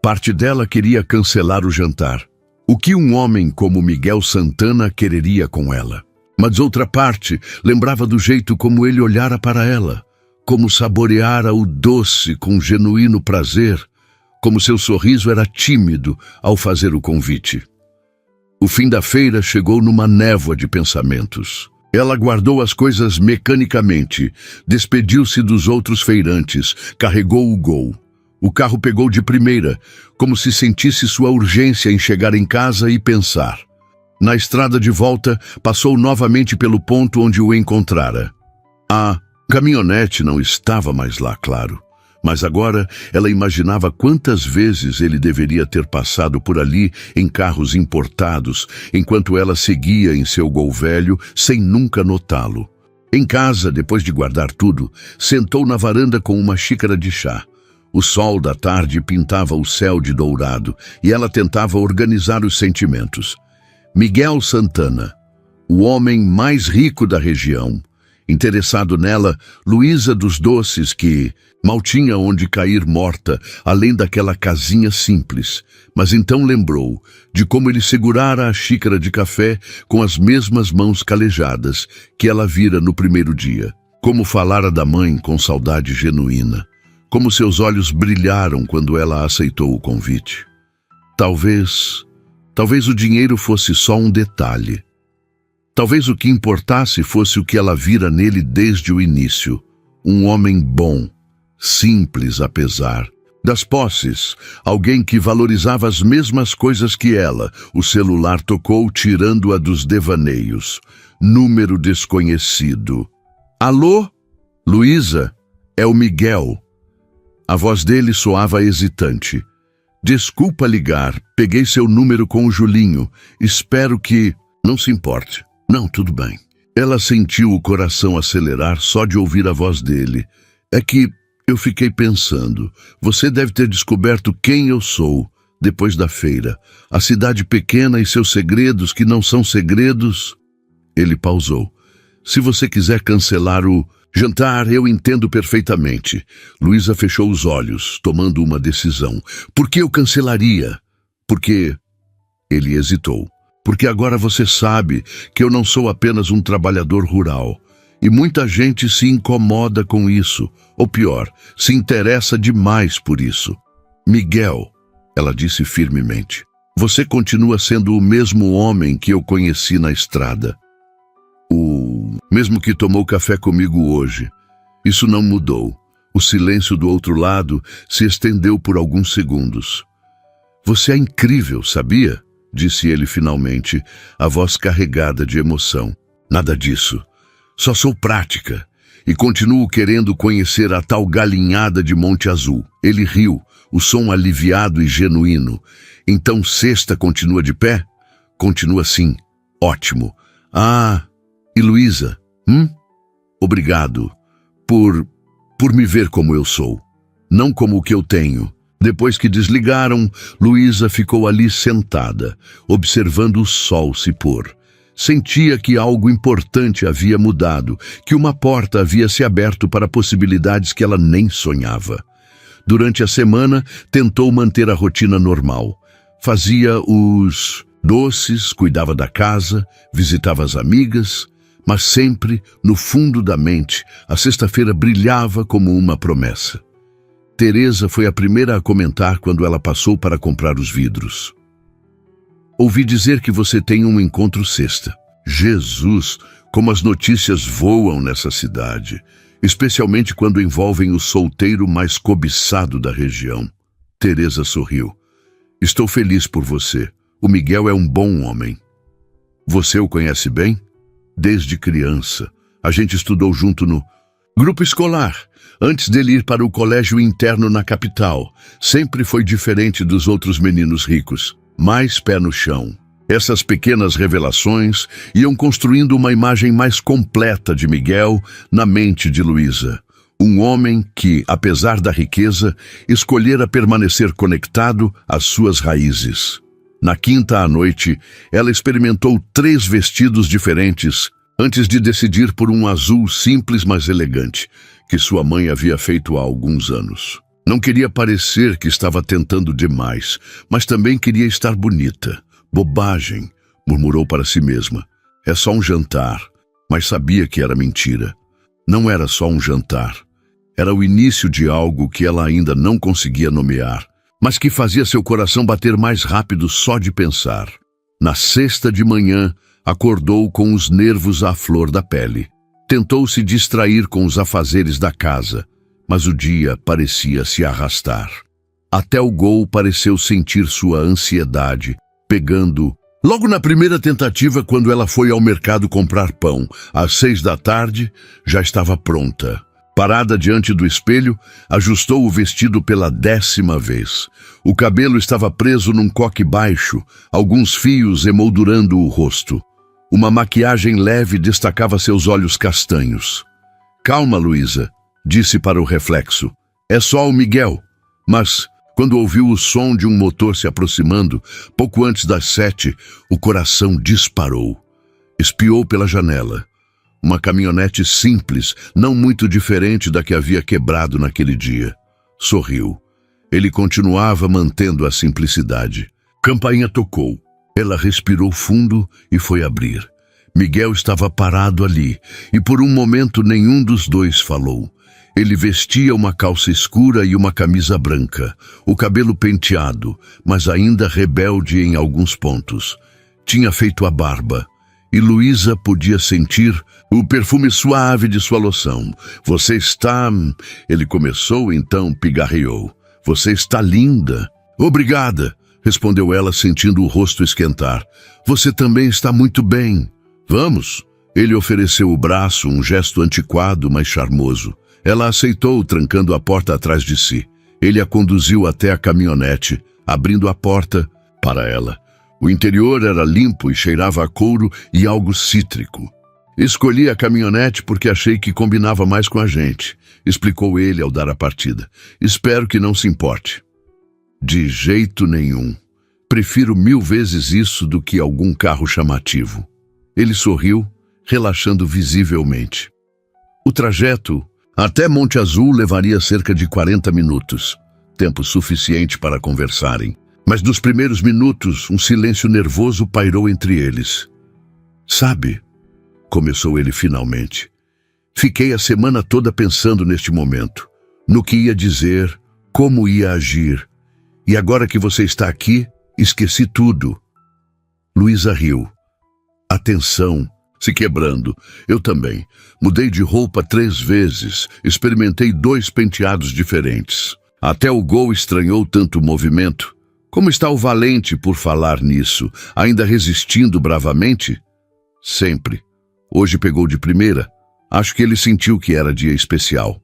Parte dela queria cancelar o jantar. O que um homem como Miguel Santana quereria com ela? Mas outra parte lembrava do jeito como ele olhara para ela, como saboreara o doce com genuíno prazer, como seu sorriso era tímido ao fazer o convite. O fim da feira chegou numa névoa de pensamentos. Ela guardou as coisas mecanicamente, despediu-se dos outros feirantes, carregou o gol. O carro pegou de primeira, como se sentisse sua urgência em chegar em casa e pensar. Na estrada de volta, passou novamente pelo ponto onde o encontrara. A caminhonete não estava mais lá, claro. Mas agora ela imaginava quantas vezes ele deveria ter passado por ali em carros importados, enquanto ela seguia em seu Gol velho sem nunca notá-lo. Em casa, depois de guardar tudo, sentou na varanda com uma xícara de chá. O sol da tarde pintava o céu de dourado e ela tentava organizar os sentimentos. Miguel Santana, o homem mais rico da região. Interessado nela, Luísa dos Doces, que mal tinha onde cair morta, além daquela casinha simples. Mas então lembrou de como ele segurara a xícara de café com as mesmas mãos calejadas que ela vira no primeiro dia. Como falara da mãe com saudade genuína. Como seus olhos brilharam quando ela aceitou o convite. Talvez o dinheiro fosse só um detalhe. Talvez o que importasse fosse o que ela vira nele desde o início. Um homem bom, simples apesar das posses, alguém que valorizava as mesmas coisas que ela. O celular tocou, tirando-a dos devaneios. Número desconhecido. Alô? Luísa, é o Miguel. A voz dele soava hesitante. Desculpa ligar, peguei seu número com o Julinho. Espero que não se importe. Não, tudo bem. Ela sentiu o coração acelerar só de ouvir a voz dele. É que eu fiquei pensando, você deve ter descoberto quem eu sou depois da feira. A cidade pequena e seus segredos que não são segredos. Ele pausou. Se você quiser cancelar o jantar, eu entendo perfeitamente. Luísa fechou os olhos, tomando uma decisão. Por que eu cancelaria? Porque... Ele hesitou. Porque agora você sabe que eu não sou apenas um trabalhador rural. E muita gente se incomoda com isso. Ou pior, se interessa demais por isso. Miguel, ela disse firmemente, você continua sendo o mesmo homem que eu conheci na estrada. O mesmo que tomou café comigo hoje. Isso não mudou. O silêncio do outro lado se estendeu por alguns segundos. Você é incrível, sabia? Disse ele finalmente, a voz carregada de emoção. Nada disso. Só sou prática. e continuo querendo conhecer a tal galinhada de Monte Azul. Ele riu, o som aliviado e genuíno. Então sexta continua de pé? Continua sim. Ótimo. Ah, e Luísa? Obrigado por me ver como eu sou, não como o que eu tenho. Depois que desligaram, Luísa ficou ali sentada, observando o sol se pôr. Sentia que algo importante havia mudado, que uma porta havia se aberto para possibilidades que ela nem sonhava. Durante a semana, tentou manter a rotina normal. Fazia os doces, cuidava da casa, visitava as amigas, mas sempre, no fundo da mente, a sexta-feira brilhava como uma promessa. Teresa foi a primeira a comentar quando ela passou para comprar os vidros. Ouvi dizer que você tem um encontro sexta. Jesus, como as notícias voam nessa cidade, especialmente quando envolvem o solteiro mais cobiçado da região. Teresa sorriu. Estou feliz por você. O Miguel é um bom homem. Você o conhece bem? Desde criança. A gente estudou junto no grupo escolar, antes dele ir para o colégio interno na capital. Sempre foi diferente dos outros meninos ricos, mais pé no chão. Essas pequenas revelações iam construindo uma imagem mais completa de Miguel na mente de Luísa. Um homem que, apesar da riqueza, escolhera permanecer conectado às suas raízes. Na quinta à noite, ela experimentou 3 vestidos diferentes antes de decidir por um azul simples mas elegante, que sua mãe havia feito há alguns anos. Não queria parecer que estava tentando demais, mas também queria estar bonita. Bobagem, murmurou para si mesma. É só um jantar, mas sabia que era mentira. Não era só um jantar. Era o início de algo que ela ainda não conseguia nomear, mas que fazia seu coração bater mais rápido só de pensar. Na sexta de manhã, acordou com os nervos à flor da pele. Tentou se distrair com os afazeres da casa, mas o dia parecia se arrastar. Até o Gol pareceu sentir sua ansiedade, pegando logo na primeira tentativa quando ela foi ao mercado comprar pão. Às 6 da tarde, já estava pronta. Parada diante do espelho, ajustou o vestido pela 10ª vez. O cabelo estava preso num coque baixo, alguns fios emoldurando o rosto. Uma maquiagem leve destacava seus olhos castanhos. Calma, Luísa, disse para o reflexo. É só o Miguel. Mas, quando ouviu o som de um motor se aproximando, pouco antes das 7, o coração disparou. Espiou pela janela. Uma caminhonete simples, não muito diferente da que havia quebrado naquele dia. Sorriu. Ele continuava mantendo a simplicidade. Campainha tocou. Ela respirou fundo e foi abrir. Miguel estava parado ali, e por um momento nenhum dos dois falou. Ele vestia uma calça escura e uma camisa branca, o cabelo penteado, mas ainda rebelde em alguns pontos. Tinha feito a barba. E Luísa podia sentir o perfume suave de sua loção. Você está... Ele começou, então pigarreou. Você está linda. Obrigada, respondeu ela, sentindo o rosto esquentar. Você também está muito bem. Vamos. Ele ofereceu o braço, um gesto antiquado, mas charmoso. Ela aceitou, trancando a porta atrás de si. Ele a conduziu até a caminhonete, abrindo a porta para ela. O interior era limpo e cheirava a couro e algo cítrico. Escolhi a caminhonete porque achei que combinava mais com a gente, explicou ele ao dar a partida. Espero que não se importe. De jeito nenhum. Prefiro 1000 vezes isso do que algum carro chamativo. Ele sorriu, relaxando visivelmente. O trajeto até Monte Azul levaria cerca de 40 minutos, tempo suficiente para conversarem. Mas nos primeiros minutos, um silêncio nervoso pairou entre eles. Sabe, começou ele finalmente, fiquei a semana toda pensando neste momento, no que ia dizer, como ia agir. E agora que você está aqui, esqueci tudo. Luísa riu. A tensão se quebrando. Eu também. Mudei de roupa 3 vezes, experimentei 2 penteados diferentes. Até o Gol estranhou tanto o movimento. Como está o Valente por falar nisso? Ainda resistindo bravamente? Sempre. Hoje pegou de primeira. Acho que ele sentiu que era dia especial.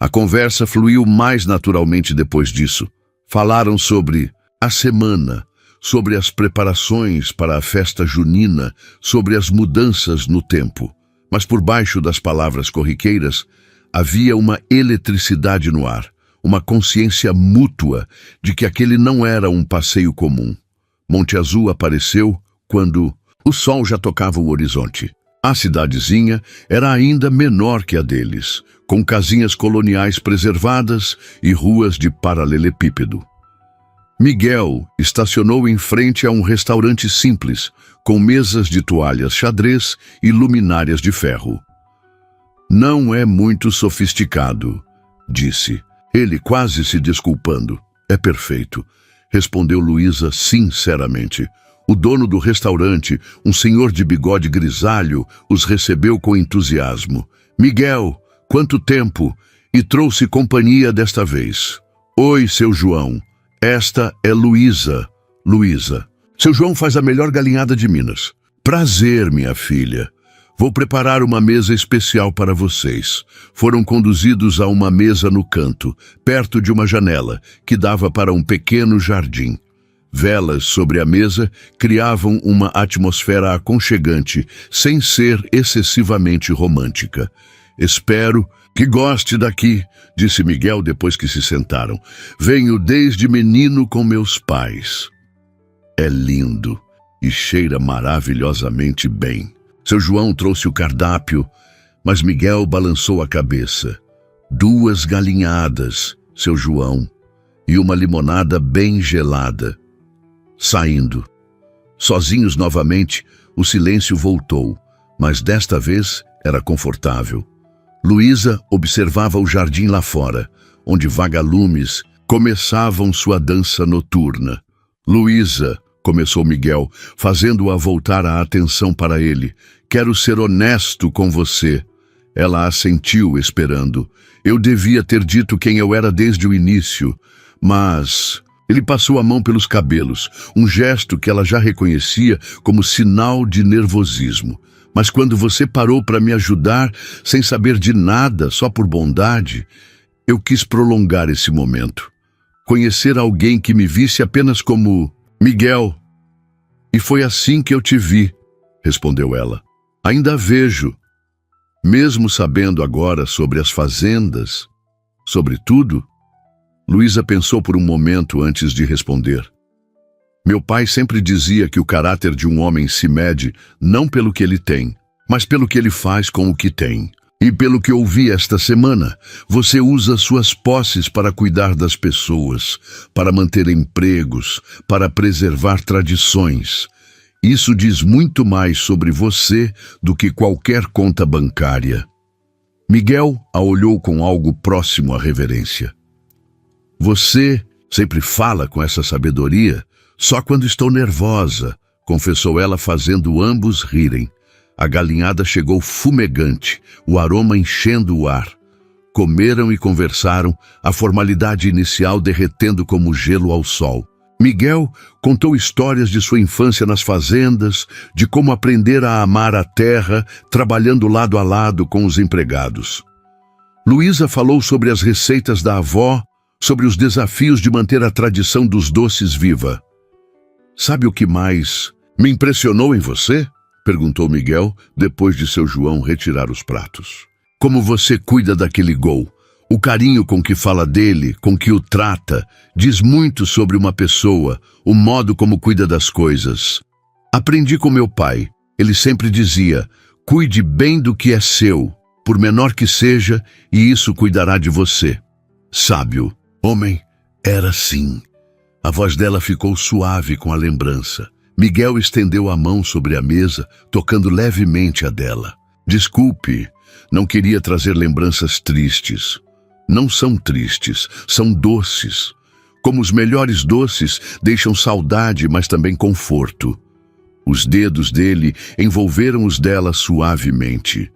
A conversa fluiu mais naturalmente depois disso. Falaram sobre a semana, sobre as preparações para a festa junina, sobre as mudanças no tempo. Mas por baixo das palavras corriqueiras, havia uma eletricidade no ar, uma consciência mútua de que aquele não era um passeio comum. Monte Azul apareceu quando o sol já tocava o horizonte. A cidadezinha era ainda menor que a deles, com casinhas coloniais preservadas e ruas de paralelepípedo. Miguel estacionou em frente a um restaurante simples, com mesas de toalhas xadrez e luminárias de ferro. Não é muito sofisticado, disse, ele quase se desculpando. É perfeito, respondeu Luísa sinceramente. O dono do restaurante, um senhor de bigode grisalho, os recebeu com entusiasmo. Miguel, quanto tempo! E trouxe companhia desta vez. Oi, seu João. Esta é Luísa. Luísa. Seu João faz a melhor galinhada de Minas. Prazer, minha filha. Vou preparar uma mesa especial para vocês. Foram conduzidos a uma mesa no canto, perto de uma janela, que dava para um pequeno jardim. Velas sobre a mesa criavam uma atmosfera aconchegante, sem ser excessivamente romântica. Espero que goste daqui, disse Miguel depois que se sentaram. Venho desde menino com meus pais. É lindo e cheira maravilhosamente bem. Seu João trouxe o cardápio, mas Miguel balançou a cabeça. 2 galinhadas, seu João, e uma limonada bem gelada. Saindo. Sozinhos novamente, o silêncio voltou, mas desta vez era confortável. Luísa observava o jardim lá fora, onde vagalumes começavam sua dança noturna. Luísa, começou Miguel, fazendo-a voltar a atenção para ele. Quero ser honesto com você. Ela assentiu, esperando. Eu devia ter dito quem eu era desde o início, mas... Ele passou a mão pelos cabelos, um gesto que ela já reconhecia como sinal de nervosismo. Mas quando você parou para me ajudar, sem saber de nada, só por bondade, eu quis prolongar esse momento. Conhecer alguém que me visse apenas como Miguel. E foi assim que eu te vi, respondeu ela. Ainda vejo. Mesmo sabendo agora sobre as fazendas, sobre tudo... Luísa pensou por um momento antes de responder. Meu pai sempre dizia que o caráter de um homem se mede não pelo que ele tem, mas pelo que ele faz com o que tem. E pelo que ouvi esta semana, você usa suas posses para cuidar das pessoas, para manter empregos, para preservar tradições. Isso diz muito mais sobre você do que qualquer conta bancária. Miguel a olhou com algo próximo à reverência. Você sempre fala com essa sabedoria só quando estou nervosa, confessou ela, fazendo ambos rirem. A galinhada chegou fumegante, o aroma enchendo o ar. Comeram e conversaram, a formalidade inicial derretendo como gelo ao sol. Miguel contou histórias de sua infância nas fazendas, de como aprender a amar a terra, trabalhando lado a lado com os empregados. Luísa falou sobre as receitas da avó, sobre os desafios de manter a tradição dos doces viva. Sabe o que mais me impressionou em você? Perguntou Miguel, depois de seu João retirar os pratos. Como você cuida daquele gol. O carinho com que fala dele, com que o trata, diz muito sobre uma pessoa, o modo como cuida das coisas. Aprendi com meu pai. Ele sempre dizia, cuide bem do que é seu, por menor que seja, e isso cuidará de você. Sábio. Homem, era assim. A voz dela ficou suave com a lembrança. Miguel estendeu a mão sobre a mesa, tocando levemente a dela. Desculpe, não queria trazer lembranças tristes. Não são tristes, são doces. Como os melhores doces, deixam saudade, mas também conforto. Os dedos dele envolveram os dela suavemente.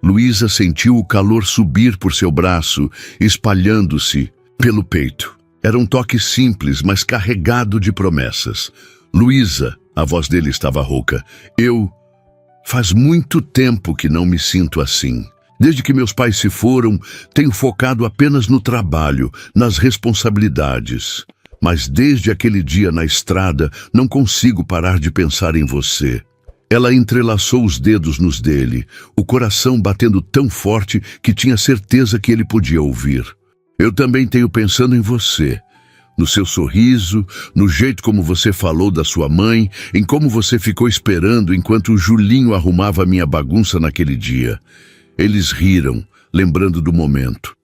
Luísa sentiu o calor subir por seu braço, espalhando-se pelo peito. Era um toque simples, mas carregado de promessas. Luísa, a voz dele estava rouca. Faz muito tempo que não me sinto assim. Desde que meus pais se foram, tenho focado apenas no trabalho, nas responsabilidades. Mas desde aquele dia na estrada, não consigo parar de pensar em você. Ela entrelaçou os dedos nos dele, o coração batendo tão forte que tinha certeza que ele podia ouvir. Eu também tenho pensando em você. No seu sorriso, no jeito como você falou da sua mãe, em como você ficou esperando enquanto o Julinho arrumava minha bagunça naquele dia. Eles riram, lembrando do momento.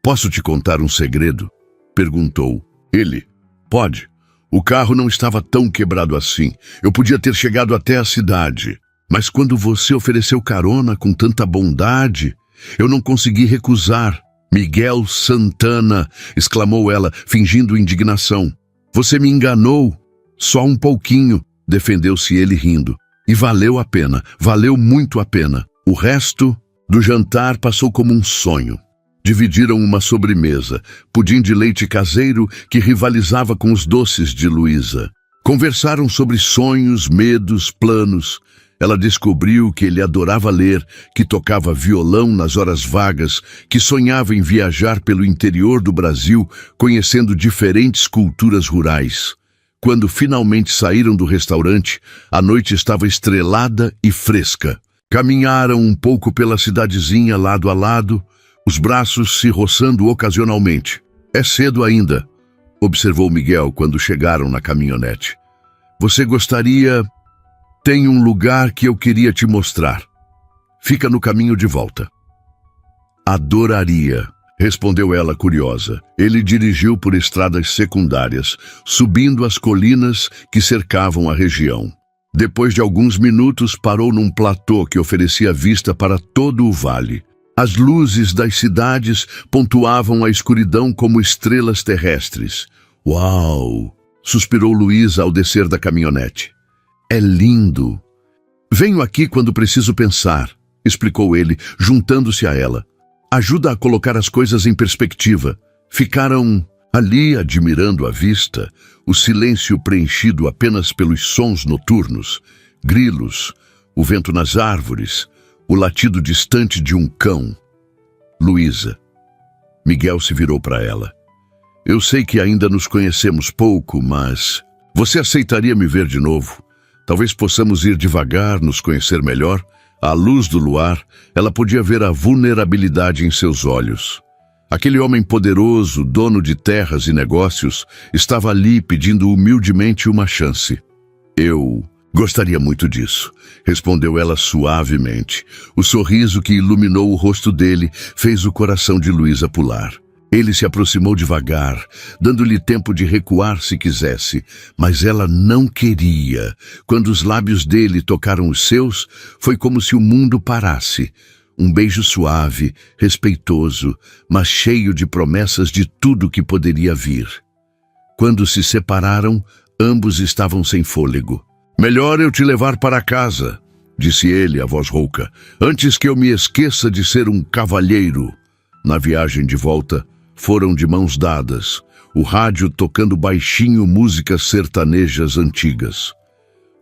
Posso te contar um segredo? Perguntou. Ele. Pode. O carro não estava tão quebrado assim. Eu podia ter chegado até a cidade. Mas quando você ofereceu carona com tanta bondade, eu não consegui recusar. Miguel Santana, exclamou ela, fingindo indignação. Você me enganou. Só um pouquinho, defendeu-se ele rindo. E valeu a pena, valeu muito a pena. O resto do jantar passou como um sonho. Dividiram uma sobremesa, pudim de leite caseiro que rivalizava com os doces de Luísa. Conversaram sobre sonhos, medos, planos. Ela descobriu que ele adorava ler, que tocava violão nas horas vagas, que sonhava em viajar pelo interior do Brasil, conhecendo diferentes culturas rurais. Quando finalmente saíram do restaurante, a noite estava estrelada e fresca. Caminharam um pouco pela cidadezinha lado a lado, os braços se roçando ocasionalmente. É cedo ainda, observou Miguel quando chegaram na caminhonete. Você gostaria... Tem um lugar que eu queria te mostrar. Fica no caminho de volta. Adoraria, respondeu ela curiosa. Ele dirigiu por estradas secundárias, subindo as colinas que cercavam a região. Depois de alguns minutos, parou num platô que oferecia vista para todo o vale. As luzes das cidades pontuavam a escuridão como estrelas terrestres. Uau! Suspirou Luísa ao descer da caminhonete. É lindo. Venho aqui quando preciso pensar, explicou ele, juntando-se a ela. Ajuda a colocar as coisas em perspectiva. Ficaram ali admirando a vista, o silêncio preenchido apenas pelos sons noturnos, grilos, o vento nas árvores, o latido distante de um cão. Luísa. Miguel se virou para ela. Eu sei que ainda nos conhecemos pouco, mas você aceitaria me ver de novo? Talvez possamos ir devagar, nos conhecer melhor. À luz do luar, ela podia ver a vulnerabilidade em seus olhos. Aquele homem poderoso, dono de terras e negócios, estava ali pedindo humildemente uma chance. Eu gostaria muito disso, respondeu ela suavemente. O sorriso que iluminou o rosto dele fez o coração de Luísa pular. Ele se aproximou devagar, dando-lhe tempo de recuar se quisesse, mas ela não queria. Quando os lábios dele tocaram os seus, foi como se o mundo parasse. Um beijo suave, respeitoso, mas cheio de promessas de tudo que poderia vir. Quando se separaram, ambos estavam sem fôlego. Melhor eu te levar para casa, disse ele, a voz rouca, antes que eu me esqueça de ser um cavalheiro. Na viagem de volta, foram de mãos dadas, o rádio tocando baixinho músicas sertanejas antigas.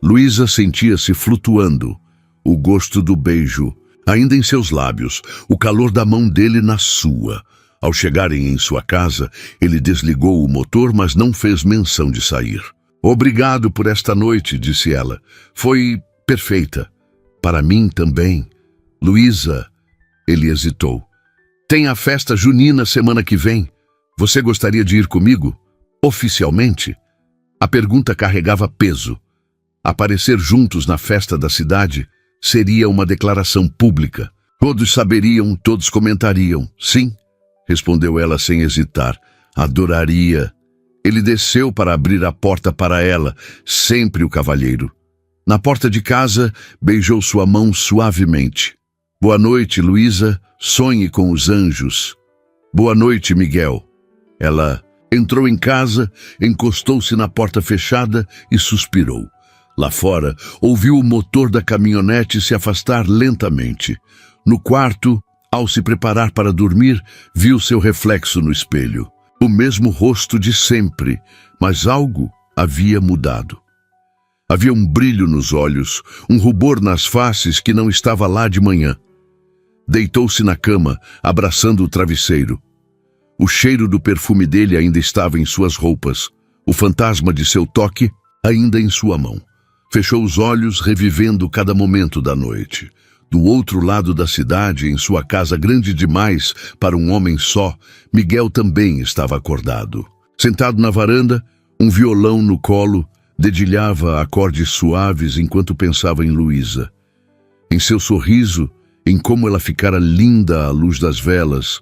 Luísa sentia-se flutuando, o gosto do beijo ainda em seus lábios, o calor da mão dele na sua. Ao chegarem em sua casa, ele desligou o motor, mas não fez menção de sair. Obrigado por esta noite, disse ela. Foi perfeita. Para mim também. Luísa, ele hesitou. Tem a festa junina semana que vem. Você gostaria de ir comigo? Oficialmente? A pergunta carregava peso. Aparecer juntos na festa da cidade seria uma declaração pública. Todos saberiam, todos comentariam. Sim, respondeu ela sem hesitar. Adoraria. Ele desceu para abrir a porta para ela, sempre o cavalheiro. Na porta de casa, beijou sua mão suavemente. Boa noite, Luísa. Sonhe com os anjos. Boa noite, Miguel. Ela entrou em casa, encostou-se na porta fechada e suspirou. Lá fora, ouviu o motor da caminhonete se afastar lentamente. No quarto, ao se preparar para dormir, viu seu reflexo no espelho. O mesmo rosto de sempre, mas algo havia mudado. Havia um brilho nos olhos, um rubor nas faces que não estava lá de manhã. Deitou-se na cama, abraçando o travesseiro. O cheiro do perfume dele ainda estava em suas roupas, o fantasma de seu toque ainda em sua mão. Fechou os olhos, revivendo cada momento da noite. Do outro lado da cidade, em sua casa grande demais para um homem só, Miguel também estava acordado. Sentado na varanda, um violão no colo, dedilhava acordes suaves enquanto pensava em Luísa. Em seu sorriso, em como ela ficara linda à luz das velas,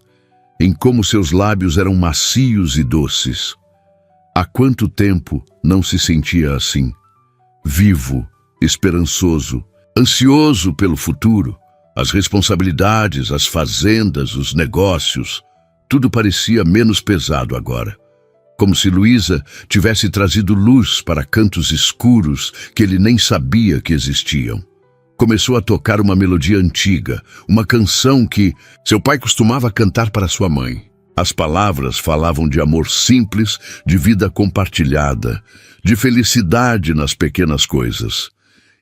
em como seus lábios eram macios e doces. Há quanto tempo não se sentia assim? Vivo, esperançoso, ansioso pelo futuro. As responsabilidades, as fazendas, os negócios, tudo parecia menos pesado agora. Como se Luísa tivesse trazido luz para cantos escuros que ele nem sabia que existiam. Começou a tocar uma melodia antiga, uma canção que seu pai costumava cantar para sua mãe. As palavras falavam de amor simples, de vida compartilhada, de felicidade nas pequenas coisas.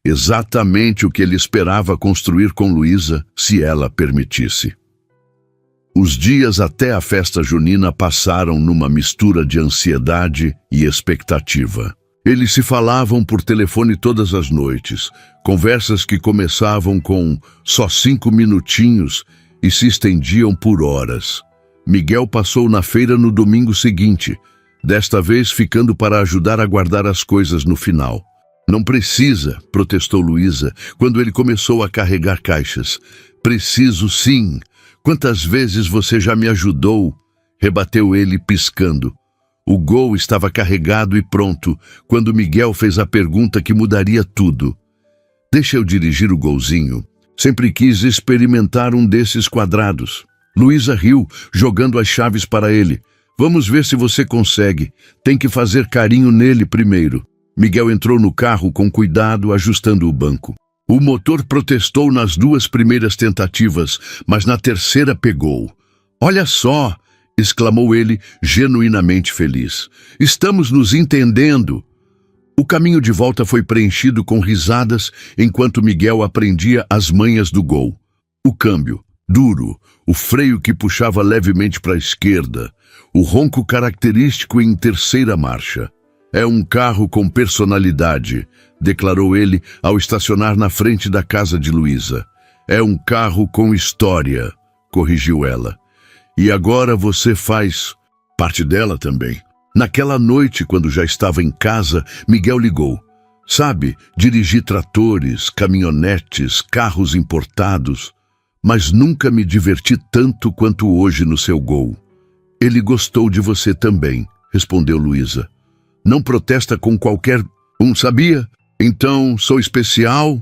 Exatamente o que ele esperava construir com Luísa, se ela permitisse. Os dias até a festa junina passaram numa mistura de ansiedade e expectativa. Eles se falavam por telefone todas as noites, conversas que começavam com só 5 minutinhos e se estendiam por horas. Miguel passou na feira no domingo seguinte, desta vez ficando para ajudar a guardar as coisas no final. Não precisa, protestou Luísa, quando ele começou a carregar caixas. Preciso sim. Quantas vezes você já me ajudou? Rebateu ele piscando. O Gol estava carregado e pronto, quando Miguel fez a pergunta que mudaria tudo. Deixa eu dirigir o Golzinho. Sempre quis experimentar um desses quadrados. Luísa riu, jogando as chaves para ele. Vamos ver se você consegue. Tem que fazer carinho nele primeiro. Miguel entrou no carro com cuidado, ajustando o banco. O motor protestou nas 2 primeiras tentativas, mas na terceira pegou. Olha só! Exclamou ele, genuinamente feliz. Estamos nos entendendo. O caminho de volta foi preenchido com risadas enquanto Miguel aprendia as manhas do Gol. O câmbio, duro, o freio que puxava levemente para a esquerda, o ronco característico em terceira marcha. É um carro com personalidade, declarou ele ao estacionar na frente da casa de Luísa. É um carro com história, corrigiu ela. E agora você faz parte dela também. Naquela noite, quando já estava em casa, Miguel ligou. Sabe, dirigi tratores, caminhonetes, carros importados, mas nunca me diverti tanto quanto hoje no seu Gol. Ele gostou de você também, respondeu Luísa. Não protesta com qualquer um, sabia? Então, sou especial?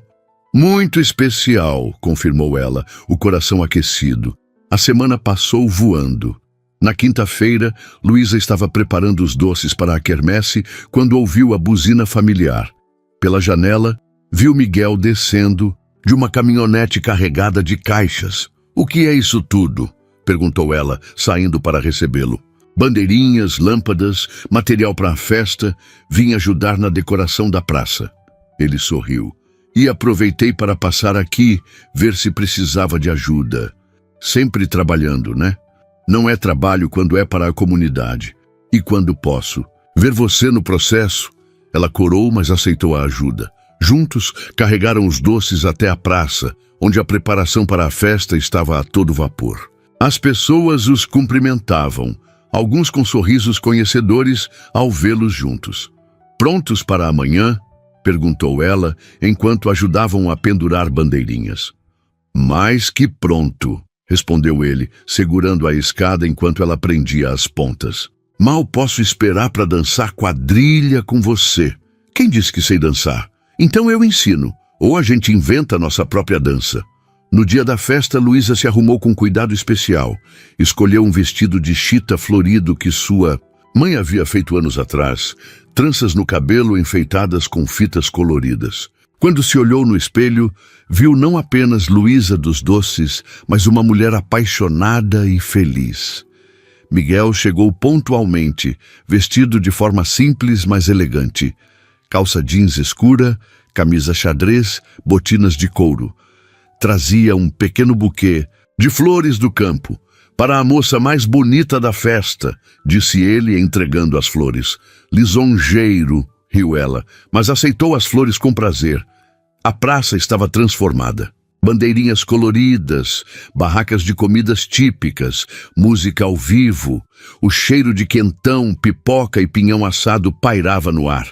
Muito especial, confirmou ela, o coração aquecido. A semana passou voando. Na quinta-feira, Luísa estava preparando os doces para a quermesse quando ouviu a buzina familiar. Pela janela, viu Miguel descendo de uma caminhonete carregada de caixas. O que é isso tudo? Perguntou ela, saindo para recebê-lo. Bandeirinhas, lâmpadas, material para a festa, vim ajudar na decoração da praça. Ele sorriu. E aproveitei para passar aqui, ver se precisava de ajuda. Sempre trabalhando, né? Não é trabalho quando é para a comunidade. E quando posso. Ver você no processo. Ela corou, mas aceitou a ajuda. Juntos, carregaram os doces até a praça, onde a preparação para a festa estava a todo vapor. As pessoas os cumprimentavam, alguns com sorrisos conhecedores ao vê-los juntos. Prontos para amanhã? Perguntou ela, enquanto ajudavam a pendurar bandeirinhas. Mais que pronto, respondeu ele, segurando a escada enquanto ela prendia as pontas. Mal posso esperar para dançar quadrilha com você. Quem disse que sei dançar? Então eu ensino, ou a gente inventa a nossa própria dança. No dia da festa, Luísa se arrumou com cuidado especial. Escolheu um vestido de chita florido que sua mãe havia feito anos atrás, tranças no cabelo enfeitadas com fitas coloridas. Quando se olhou no espelho, viu não apenas Luísa dos doces, mas uma mulher apaixonada e feliz. Miguel chegou pontualmente, vestido de forma simples, mas elegante. Calça jeans escura, camisa xadrez, botinas de couro. Trazia um pequeno buquê, De flores do campo, para a moça mais bonita da festa, disse ele, entregando as flores. Lisonjeiro, riu ela, mas aceitou as flores com prazer. A praça estava transformada. Bandeirinhas coloridas, barracas de comidas típicas, música ao vivo, o cheiro de quentão, pipoca e pinhão assado pairava no ar.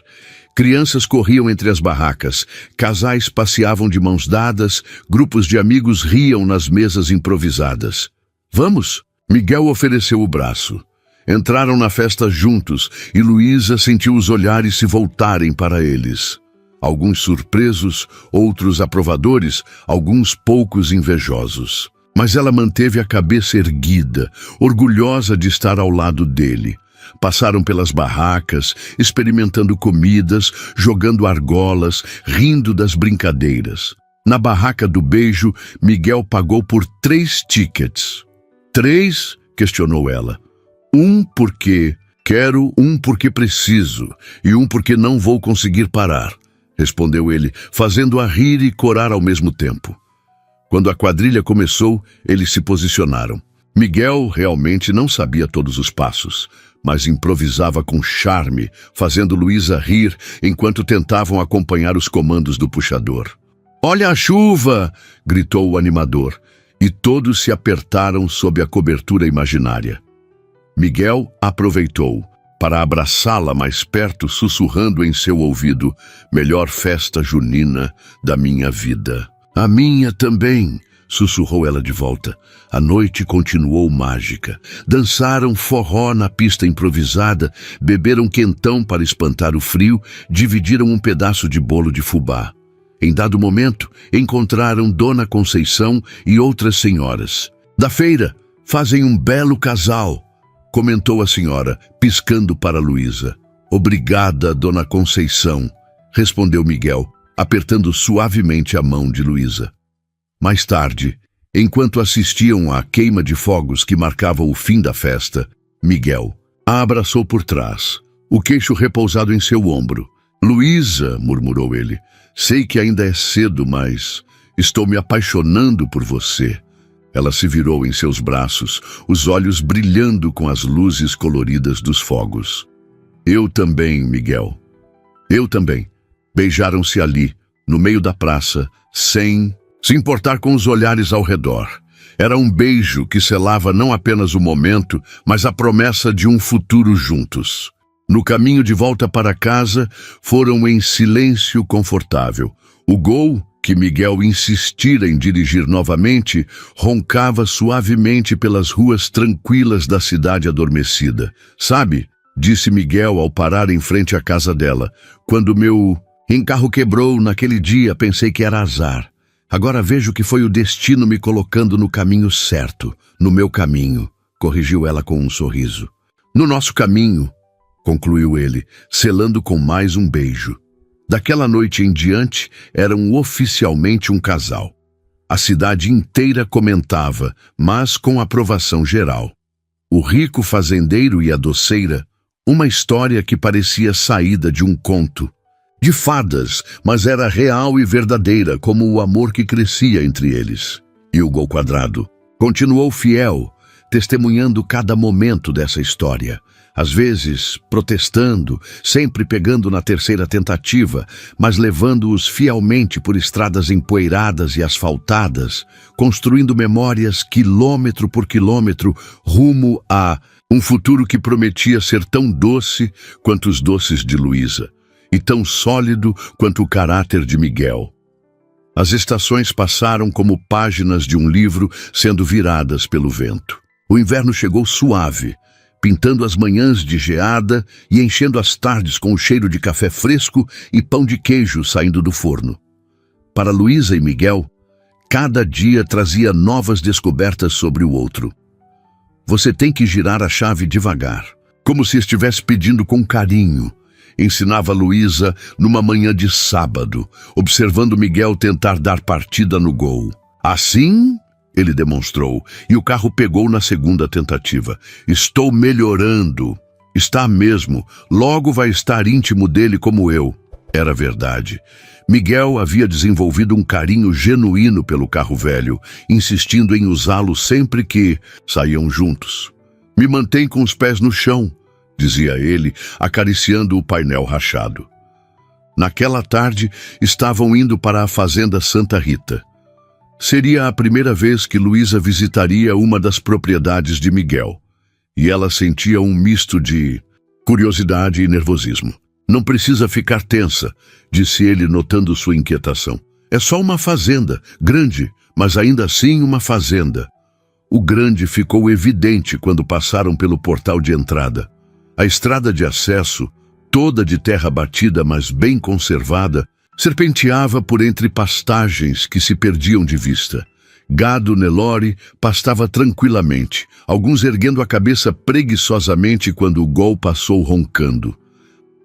Crianças corriam entre as barracas, casais passeavam de mãos dadas, grupos de amigos riam nas mesas improvisadas. Vamos? Miguel ofereceu o braço. Entraram na festa juntos e Luísa sentiu os olhares se voltarem para eles. Alguns surpresos, outros aprovadores, alguns poucos invejosos. Mas ela manteve a cabeça erguida, orgulhosa de estar ao lado dele. Passaram pelas barracas, experimentando comidas, jogando argolas, rindo das brincadeiras. Na barraca do beijo, Miguel pagou por 3 tickets. 3? Questionou ela. 1 porque quero, 1 porque preciso, e 1 porque não vou conseguir parar, respondeu ele, fazendo-a rir e corar ao mesmo tempo. Quando a quadrilha começou, eles se posicionaram. Miguel realmente não sabia todos os passos, mas improvisava com charme, fazendo Luísa rir enquanto tentavam acompanhar os comandos do puxador. «Olha a chuva!» gritou o animador, e todos se apertaram sob a cobertura imaginária. Miguel aproveitou para abraçá-la mais perto, sussurrando em seu ouvido: «Melhor festa junina da minha vida». «A minha também», sussurrou ela de volta. A noite continuou mágica. Dançaram forró na pista improvisada, beberam quentão para espantar o frio, dividiram um pedaço de bolo de fubá. Em dado momento, encontraram Dona Conceição e outras senhoras. «Da feira, fazem um belo casal», comentou a senhora, piscando para Luísa. «Obrigada, Dona Conceição», respondeu Miguel, apertando suavemente a mão de Luísa. Mais tarde, enquanto assistiam à queima de fogos que marcava o fim da festa, Miguel a abraçou por trás, o queixo repousado em seu ombro. «Luísa», murmurou ele, «sei que ainda é cedo, mas estou me apaixonando por você». Ela se virou em seus braços, os olhos brilhando com as luzes coloridas dos fogos. «Eu também, Miguel. Eu também». Beijaram-se ali, no meio da praça, sem se importar com os olhares ao redor. Era um beijo que selava não apenas o momento, mas a promessa de um futuro juntos. No caminho de volta para casa, foram em silêncio confortável. O Gol, que Miguel insistira em dirigir novamente, roncava suavemente pelas ruas tranquilas da cidade adormecida. «Sabe», disse Miguel ao parar em frente à casa dela, «quando meu carro quebrou naquele dia, pensei que era azar. Agora vejo que foi o destino me colocando no caminho certo, no meu caminho», corrigiu ela com um sorriso. «No nosso caminho», concluiu ele, selando com mais um beijo. Daquela noite em diante, eram oficialmente um casal. A cidade inteira comentava, mas com aprovação geral. O rico fazendeiro e a doceira, uma história que parecia saída de um conto. De fadas, mas era real e verdadeira, como o amor que crescia entre eles. E o Gol Quadrado continuou fiel, testemunhando cada momento dessa história. Às vezes, protestando, sempre pegando na terceira tentativa, mas levando-os fielmente por estradas empoeiradas e asfaltadas, construindo memórias quilômetro por quilômetro, rumo a um futuro que prometia ser tão doce quanto os doces de Luísa, e tão sólido quanto o caráter de Miguel. As estações passaram como páginas de um livro sendo viradas pelo vento. O inverno chegou suave, pintando as manhãs de geada e enchendo as tardes com o cheiro de café fresco e pão de queijo saindo do forno. Para Luísa e Miguel, cada dia trazia novas descobertas sobre o outro. «Você tem que girar a chave devagar, como se estivesse pedindo com carinho», ensinava Luísa numa manhã de sábado, observando Miguel tentar dar partida no gol. «Assim?» ele demonstrou, e o carro pegou na segunda tentativa. «Estou melhorando». «Está mesmo. Logo vai estar íntimo dele como eu». Era verdade. Miguel havia desenvolvido um carinho genuíno pelo carro velho, insistindo em usá-lo sempre que saíam juntos. "Me mantém com os pés no chão", dizia ele, acariciando o painel rachado. Naquela tarde, estavam indo para a fazenda Santa Rita. Seria a primeira vez que Luísa visitaria uma das propriedades de Miguel, e ela sentia um misto de curiosidade e nervosismo. "Não precisa ficar tensa", disse ele, notando sua inquietação. "É só uma fazenda, grande, mas ainda assim uma fazenda." O grande ficou evidente quando passaram pelo portal de entrada. A estrada de acesso, toda de terra batida, mas bem conservada, serpenteava por entre pastagens que se perdiam de vista. Gado Nelore pastava tranquilamente, alguns erguendo a cabeça preguiçosamente quando o gol passou roncando.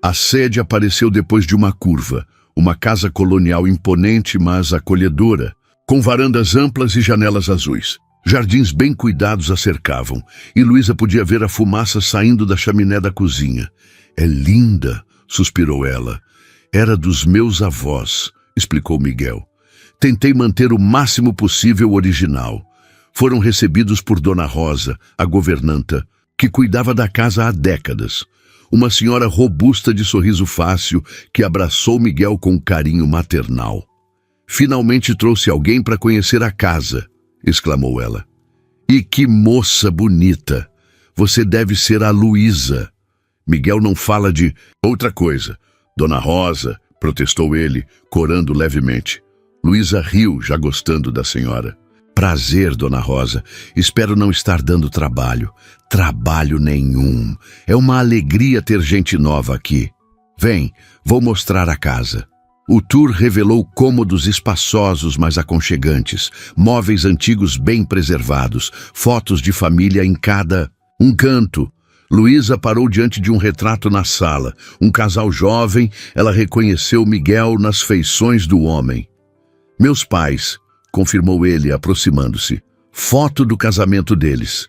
A sede apareceu depois de uma curva, uma casa colonial imponente, mas acolhedora, com varandas amplas e janelas azuis. Jardins bem cuidados a cercavam, e Luísa podia ver a fumaça saindo da chaminé da cozinha. "É linda", suspirou ela. "Era dos meus avós", explicou Miguel. "Tentei manter o máximo possível original. Foram recebidos por Dona Rosa, a governanta, que cuidava da casa há décadas. Uma senhora robusta de sorriso fácil que abraçou Miguel com carinho maternal. "Finalmente trouxe alguém para conhecer a casa", exclamou ela. "E que moça bonita! Você deve ser a Luísa." Miguel não fala de outra coisa. "Dona Rosa", protestou ele, corando levemente. Luísa riu, já gostando da senhora. "Prazer, Dona Rosa. Espero não estar dando trabalho." "Trabalho nenhum. É uma alegria ter gente nova aqui. Vem, vou mostrar a casa." O tour revelou cômodos espaçosos, mas aconchegantes, móveis antigos bem preservados, fotos de família em cada canto. Luísa parou diante de um retrato na sala. Um casal jovem, ela reconheceu Miguel nas feições do homem. "Meus pais", confirmou ele, aproximando-se. "Foto do casamento deles.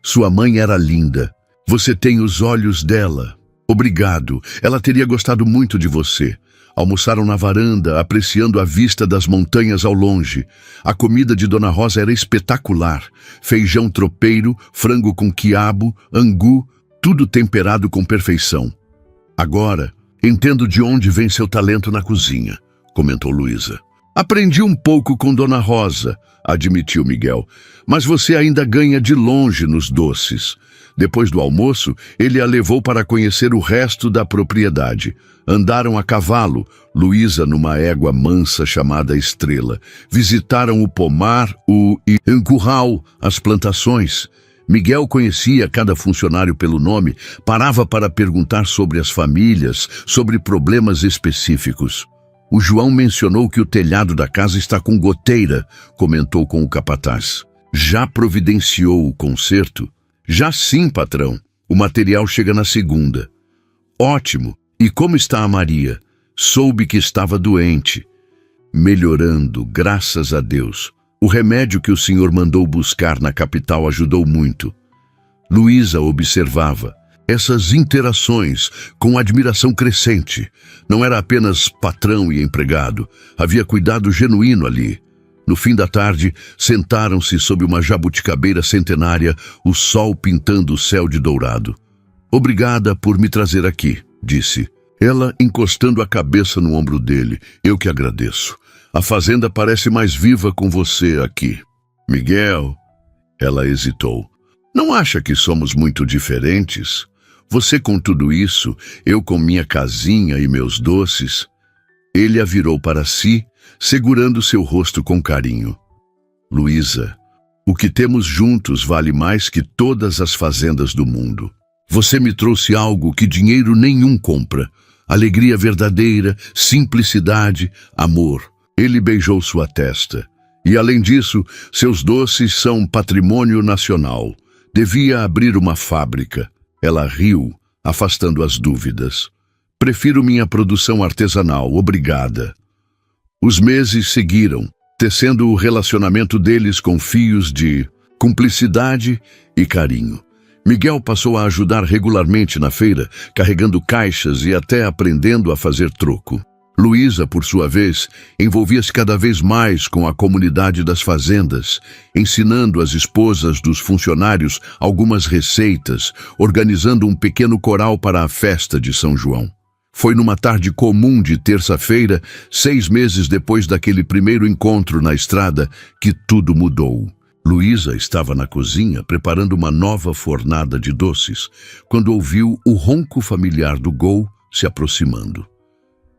Sua mãe era linda. Você tem os olhos dela. Obrigado. Ela teria gostado muito de você." Almoçaram na varanda, apreciando a vista das montanhas ao longe. A comida de Dona Rosa era espetacular. Feijão tropeiro, frango com quiabo, angu, tudo temperado com perfeição. "Agora, entendo de onde vem seu talento na cozinha", comentou Luísa. "Aprendi um pouco com Dona Rosa", admitiu Miguel, "mas você ainda ganha de longe nos doces." Depois do almoço, ele a levou para conhecer o resto da propriedade. Andaram a cavalo, Luísa numa égua mansa chamada Estrela. Visitaram o pomar, o curral, as plantações. Miguel conhecia cada funcionário pelo nome, parava para perguntar sobre as famílias, sobre problemas específicos. "O João mencionou que o telhado da casa está com goteira", comentou com o capataz. "Já providenciou o conserto?" "Já sim, patrão. O material chega na segunda." "Ótimo. E como está a Maria?" "Soube que estava doente." "Melhorando, graças a Deus. O remédio que o senhor mandou buscar na capital ajudou muito." Luísa observava essas interações com admiração crescente. Não era apenas patrão e empregado. Havia cuidado genuíno ali. No fim da tarde, sentaram-se sob uma jabuticabeira centenária, o sol pintando o céu de dourado. "Obrigada por me trazer aqui", disse, ela encostando a cabeça no ombro dele. "Eu que agradeço. A fazenda parece mais viva com você aqui." "Miguel", ela hesitou, "não acha que somos muito diferentes? Você com tudo isso, eu com minha casinha e meus doces." Ele a virou para si, segurando seu rosto com carinho. "Luísa, o que temos juntos vale mais que todas as fazendas do mundo. Você me trouxe algo que dinheiro nenhum compra. Alegria verdadeira, simplicidade, amor." Ele beijou sua testa. "E além disso, seus doces são patrimônio nacional. Devia abrir uma fábrica." Ela riu, afastando as dúvidas. "Prefiro minha produção artesanal, obrigada." Os meses seguiram, tecendo o relacionamento deles com fios de cumplicidade e carinho. Miguel passou a ajudar regularmente na feira, carregando caixas e até aprendendo a fazer troco. Luísa, por sua vez, envolvia-se cada vez mais com a comunidade das fazendas, ensinando às esposas dos funcionários algumas receitas, organizando um pequeno coral para a festa de São João. Foi numa tarde comum de terça-feira, 6 meses depois daquele primeiro encontro na estrada, que tudo mudou. Luísa estava na cozinha preparando uma nova fornada de doces, quando ouviu o ronco familiar do Gol se aproximando.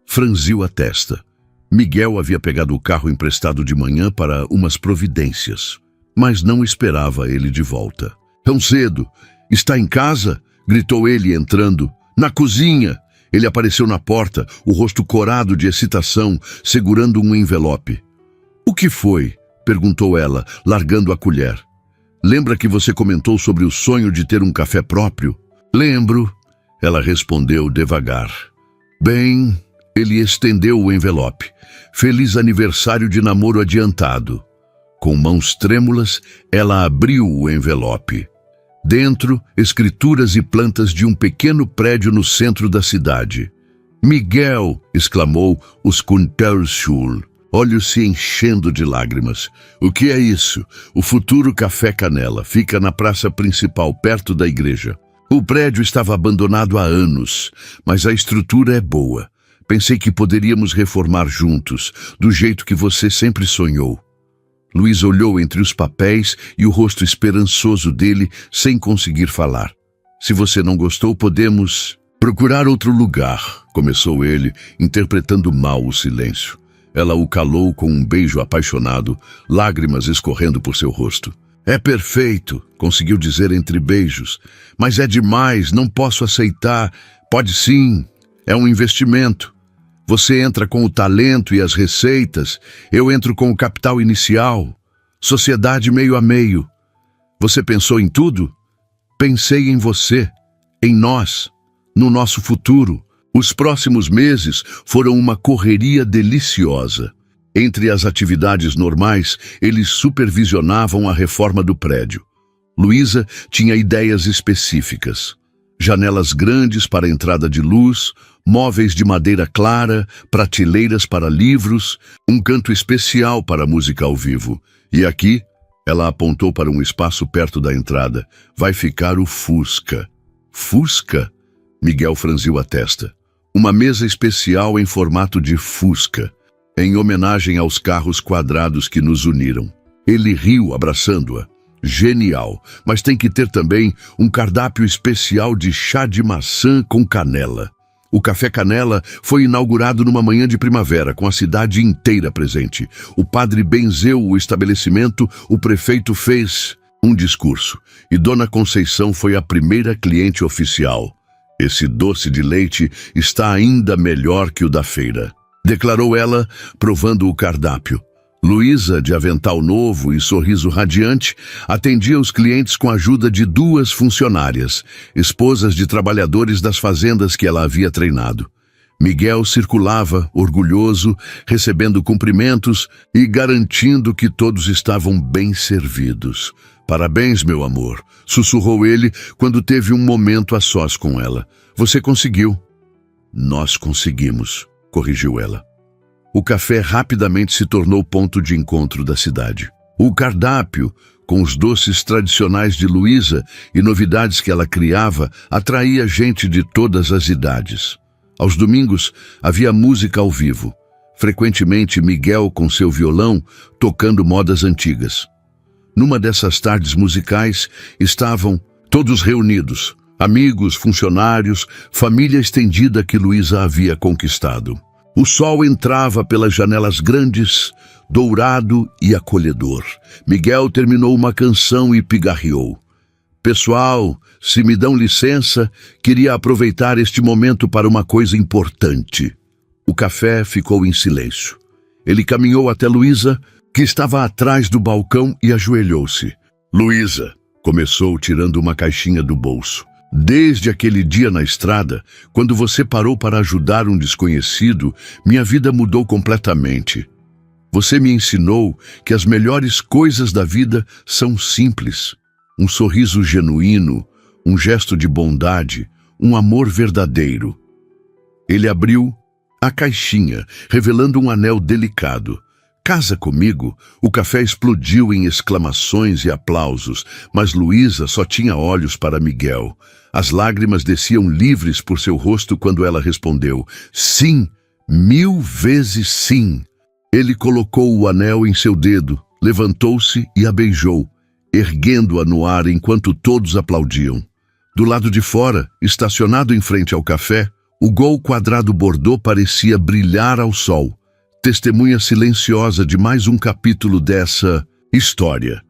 Franziu a testa. Miguel havia pegado o carro emprestado de manhã para umas providências, mas não esperava ele de volta. "Tão cedo! Está em casa?" gritou ele entrando. "Na cozinha!" Ele apareceu na porta, o rosto corado de excitação, segurando um envelope. "O que foi?" perguntou ela, largando a colher. "Lembra que você comentou sobre o sonho de ter um café próprio?" "Lembro," ela respondeu devagar. "Bem..." Ele estendeu o envelope. "Feliz aniversário de namoro adiantado." Com mãos trêmulas, ela abriu o envelope. Dentro, escrituras e plantas de um pequeno prédio no centro da cidade. "Miguel!" exclamou o Skunterschul, olhos se enchendo de lágrimas. "O que é isso?" "O futuro Café Canela. Fica na praça principal, perto da igreja. O prédio estava abandonado há anos, mas a estrutura é boa. Pensei que poderíamos reformar juntos, do jeito que você sempre sonhou." Luiz olhou entre os papéis e o rosto esperançoso dele, sem conseguir falar. "Se você não gostou, podemos procurar outro lugar", começou ele, interpretando mal o silêncio. Ela o calou com um beijo apaixonado, lágrimas escorrendo por seu rosto. "É perfeito", conseguiu dizer entre beijos. "Mas é demais, não posso aceitar." "Pode sim, é um investimento. Você entra com o talento e as receitas, eu entro com o capital inicial. Sociedade meio a meio. Você pensou em tudo?" "Pensei em você, em nós, no nosso futuro." Os próximos meses foram uma correria deliciosa. Entre as atividades normais, eles supervisionavam a reforma do prédio. Luísa tinha ideias específicas. Janelas grandes para a entrada de luz, móveis de madeira clara, prateleiras para livros, um canto especial para música ao vivo. E aqui, ela apontou para um espaço perto da entrada. "Vai ficar o Fusca." "Fusca?" Miguel franziu a testa. "Uma mesa especial em formato de Fusca, em homenagem aos carros quadrados que nos uniram." Ele riu, abraçando-a. "Genial, mas tem que ter também um cardápio especial de chá de maçã com canela." O Café Canela foi inaugurado numa manhã de primavera, com a cidade inteira presente. O padre benzeu o estabelecimento, o prefeito fez um discurso, e Dona Conceição foi a primeira cliente oficial. "Esse doce de leite está ainda melhor que o da feira", declarou ela, provando o cardápio. Luísa, de avental novo e sorriso radiante, atendia os clientes com a ajuda de 2 funcionárias, esposas de trabalhadores das fazendas que ela havia treinado. Miguel circulava, orgulhoso, recebendo cumprimentos e garantindo que todos estavam bem servidos. "Parabéns, meu amor", sussurrou ele quando teve um momento a sós com ela. "Você conseguiu." "Nós conseguimos", corrigiu ela. O café rapidamente se tornou ponto de encontro da cidade. O cardápio, com os doces tradicionais de Luísa e novidades que ela criava, atraía gente de todas as idades. Aos domingos, havia música ao vivo. Frequentemente, Miguel, com seu violão, tocando modas antigas. Numa dessas tardes musicais, estavam todos reunidos, amigos, funcionários, família estendida que Luísa havia conquistado. O sol entrava pelas janelas grandes, dourado e acolhedor. Miguel terminou uma canção e pigarreou. "Pessoal, se me dão licença, queria aproveitar este momento para uma coisa importante." O café ficou em silêncio. Ele caminhou até Luísa, que estava atrás do balcão, e ajoelhou-se. "Luísa", começou tirando uma caixinha do bolso. "Desde aquele dia na estrada, quando você parou para ajudar um desconhecido, minha vida mudou completamente. Você me ensinou que as melhores coisas da vida são simples. Um sorriso genuíno, um gesto de bondade, um amor verdadeiro." Ele abriu a caixinha, revelando um anel delicado. "Casa comigo?" O café explodiu em exclamações e aplausos, mas Luísa só tinha olhos para Miguel. As lágrimas desciam livres por seu rosto quando ela respondeu: "Sim, 1000 vezes sim." Ele colocou o anel em seu dedo, levantou-se e a beijou, erguendo-a no ar enquanto todos aplaudiam. Do lado de fora, estacionado em frente ao café, o Gol quadrado bordô parecia brilhar ao sol, testemunha silenciosa de mais um capítulo dessa história.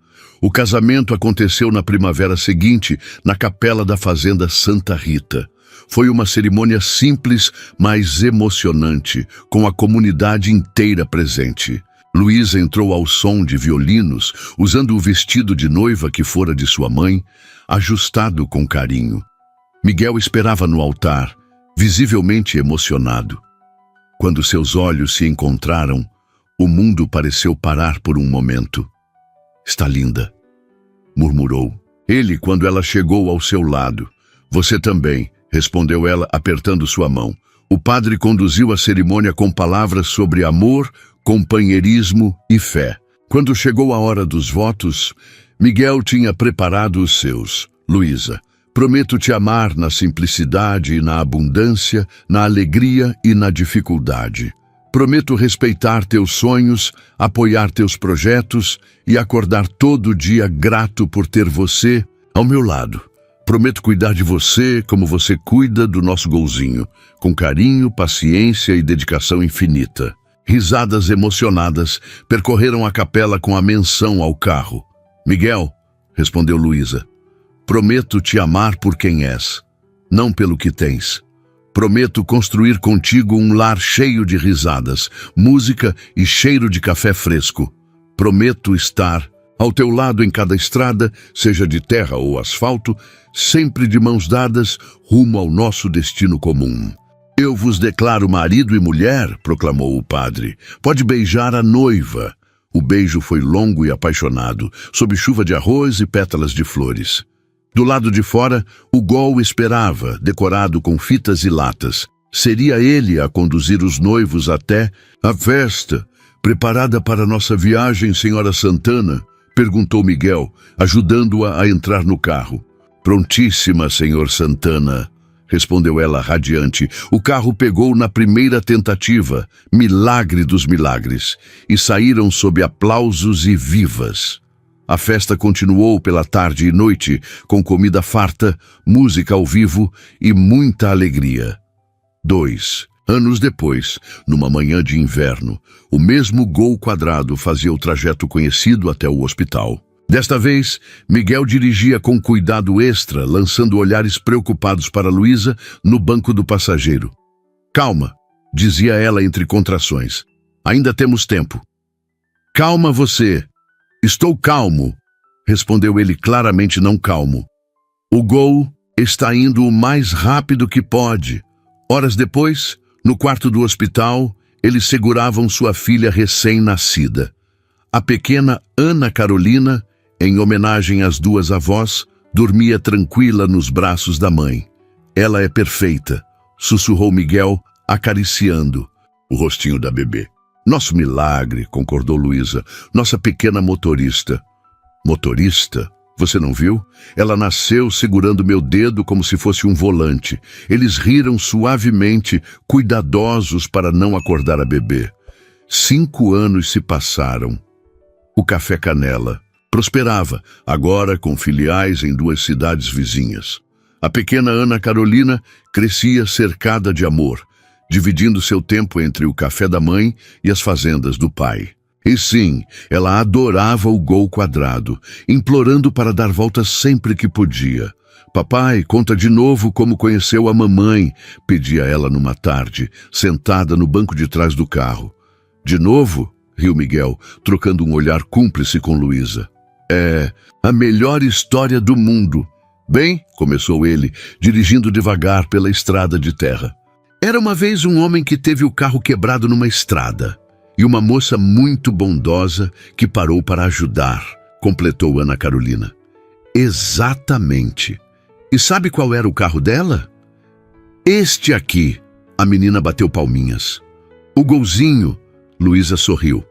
O casamento aconteceu na primavera seguinte, na capela da fazenda Santa Rita. Foi uma cerimônia simples, mas emocionante, com a comunidade inteira presente. Luísa entrou ao som de violinos, usando o vestido de noiva que fora de sua mãe, ajustado com carinho. Miguel esperava no altar, visivelmente emocionado. Quando seus olhos se encontraram, o mundo pareceu parar por um momento. "Está linda", murmurou ele quando ela chegou ao seu lado. "Você também", respondeu ela, apertando sua mão. O padre conduziu a cerimônia com palavras sobre amor, companheirismo e fé. Quando chegou a hora dos votos, Miguel tinha preparado os seus. "Luísa, prometo te amar na simplicidade e na abundância, na alegria e na dificuldade. Prometo respeitar teus sonhos, apoiar teus projetos e acordar todo dia grato por ter você ao meu lado. Prometo cuidar de você como você cuida do nosso Golzinho, com carinho, paciência e dedicação infinita." Risadas emocionadas percorreram a capela com a menção ao carro. "Miguel", respondeu Luísa, "prometo te amar por quem és, não pelo que tens. Prometo construir contigo um lar cheio de risadas, música e cheiro de café fresco. Prometo estar ao teu lado em cada estrada, seja de terra ou asfalto, sempre de mãos dadas, rumo ao nosso destino comum." "Eu vos declaro marido e mulher", proclamou o padre. "Pode beijar a noiva." O beijo foi longo e apaixonado, sob chuva de arroz e pétalas de flores. Do lado de fora, o Gol esperava, decorado com fitas e latas. Seria ele a conduzir os noivos até a festa. "Preparada para nossa viagem, senhora Santana?", perguntou Miguel, ajudando-a a entrar no carro. "Prontíssima, senhor Santana", respondeu ela radiante. O carro pegou na primeira tentativa, milagre dos milagres, e saíram sob aplausos e vivas. A festa continuou pela tarde e noite, com comida farta, música ao vivo e muita alegria. 2 anos depois, numa manhã de inverno, o mesmo Gol quadrado fazia o trajeto conhecido até o hospital. Desta vez, Miguel dirigia com cuidado extra, lançando olhares preocupados para Luísa no banco do passageiro. "Calma", dizia ela entre contrações. "Ainda temos tempo." "Calma você." "Estou calmo", respondeu ele claramente não calmo. "O Gol está indo o mais rápido que pode." Horas depois, no quarto do hospital, eles seguravam sua filha recém-nascida. A pequena Ana Carolina, em homenagem às duas avós, dormia tranquila nos braços da mãe. "Ela é perfeita", sussurrou Miguel, acariciando o rostinho da bebê. "Nosso milagre", concordou Luísa. "Nossa pequena motorista." "Motorista? Você não viu? Ela nasceu segurando meu dedo como se fosse um volante." Eles riram suavemente, cuidadosos para não acordar a bebê. 5 anos se passaram. O Café Canela prosperava, agora com filiais em 2 cidades vizinhas. A pequena Ana Carolina crescia cercada de amor, dividindo seu tempo entre o café da mãe e as fazendas do pai. E sim, ela adorava o Gol quadrado, implorando para dar voltas sempre que podia. "Papai, conta de novo como conheceu a mamãe", pedia ela numa tarde, sentada no banco de trás do carro. "De novo?", riu Miguel, trocando um olhar cúmplice com Luísa. "É a melhor história do mundo." "Bem", começou ele, dirigindo devagar pela estrada de terra. "Era uma vez um homem que teve o carro quebrado numa estrada, e uma moça muito bondosa que parou para ajudar", completou Ana Carolina. "Exatamente. E sabe qual era o carro dela?" "Este aqui." A menina bateu palminhas. O golzinho, Luísa sorriu,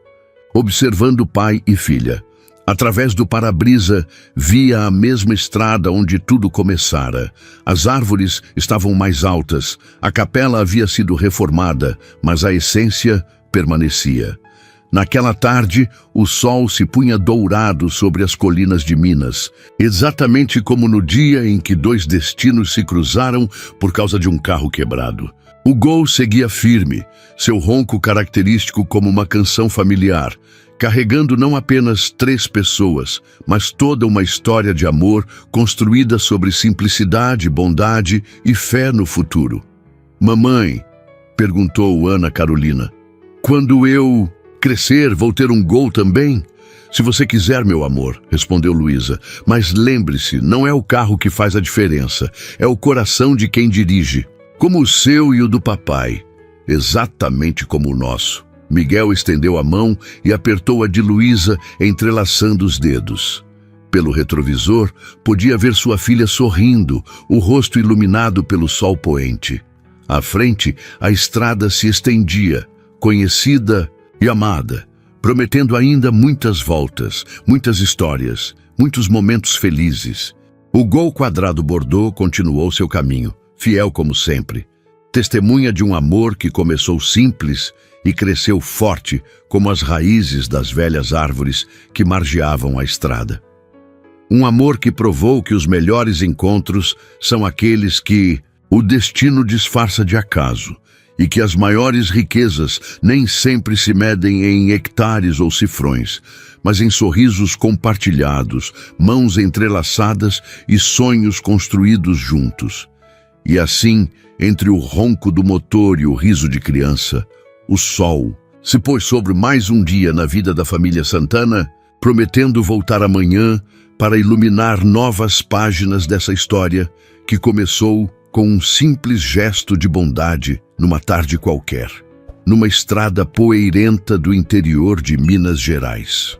observando pai e filha. Através do para-brisa, via a mesma estrada onde tudo começara. As árvores estavam mais altas, a capela havia sido reformada, mas a essência permanecia. Naquela tarde, o sol se punha dourado sobre as colinas de Minas, exatamente como no dia em que dois destinos se cruzaram por causa de um carro quebrado. O Gol seguia firme, seu ronco característico como uma canção familiar, carregando não apenas 3 pessoas, mas toda uma história de amor construída sobre simplicidade, bondade e fé no futuro. Mamãe, perguntou Ana Carolina, quando eu crescer vou ter um Gol também? Se você quiser, meu amor, respondeu Luísa, mas lembre-se, não é o carro que faz a diferença, é o coração de quem dirige, como o seu e o do papai, exatamente como o nosso. Miguel estendeu a mão e apertou a de Luísa, entrelaçando os dedos. Pelo retrovisor, podia ver sua filha sorrindo, o rosto iluminado pelo sol poente. À frente, a estrada se estendia, conhecida e amada, prometendo ainda muitas voltas, muitas histórias, muitos momentos felizes. O Gol quadrado bordô continuou seu caminho, fiel como sempre, testemunha de um amor que começou simples e cresceu forte como as raízes das velhas árvores que margeavam a estrada. Um amor que provou que os melhores encontros são aqueles que o destino disfarça de acaso e que as maiores riquezas nem sempre se medem em hectares ou cifrões, mas em sorrisos compartilhados, mãos entrelaçadas e sonhos construídos juntos. E assim, entre o ronco do motor e o riso de criança, o sol se pôs sobre mais um dia na vida da família Santana, prometendo voltar amanhã para iluminar novas páginas dessa história que começou com um simples gesto de bondade numa tarde qualquer, numa estrada poeirenta do interior de Minas Gerais.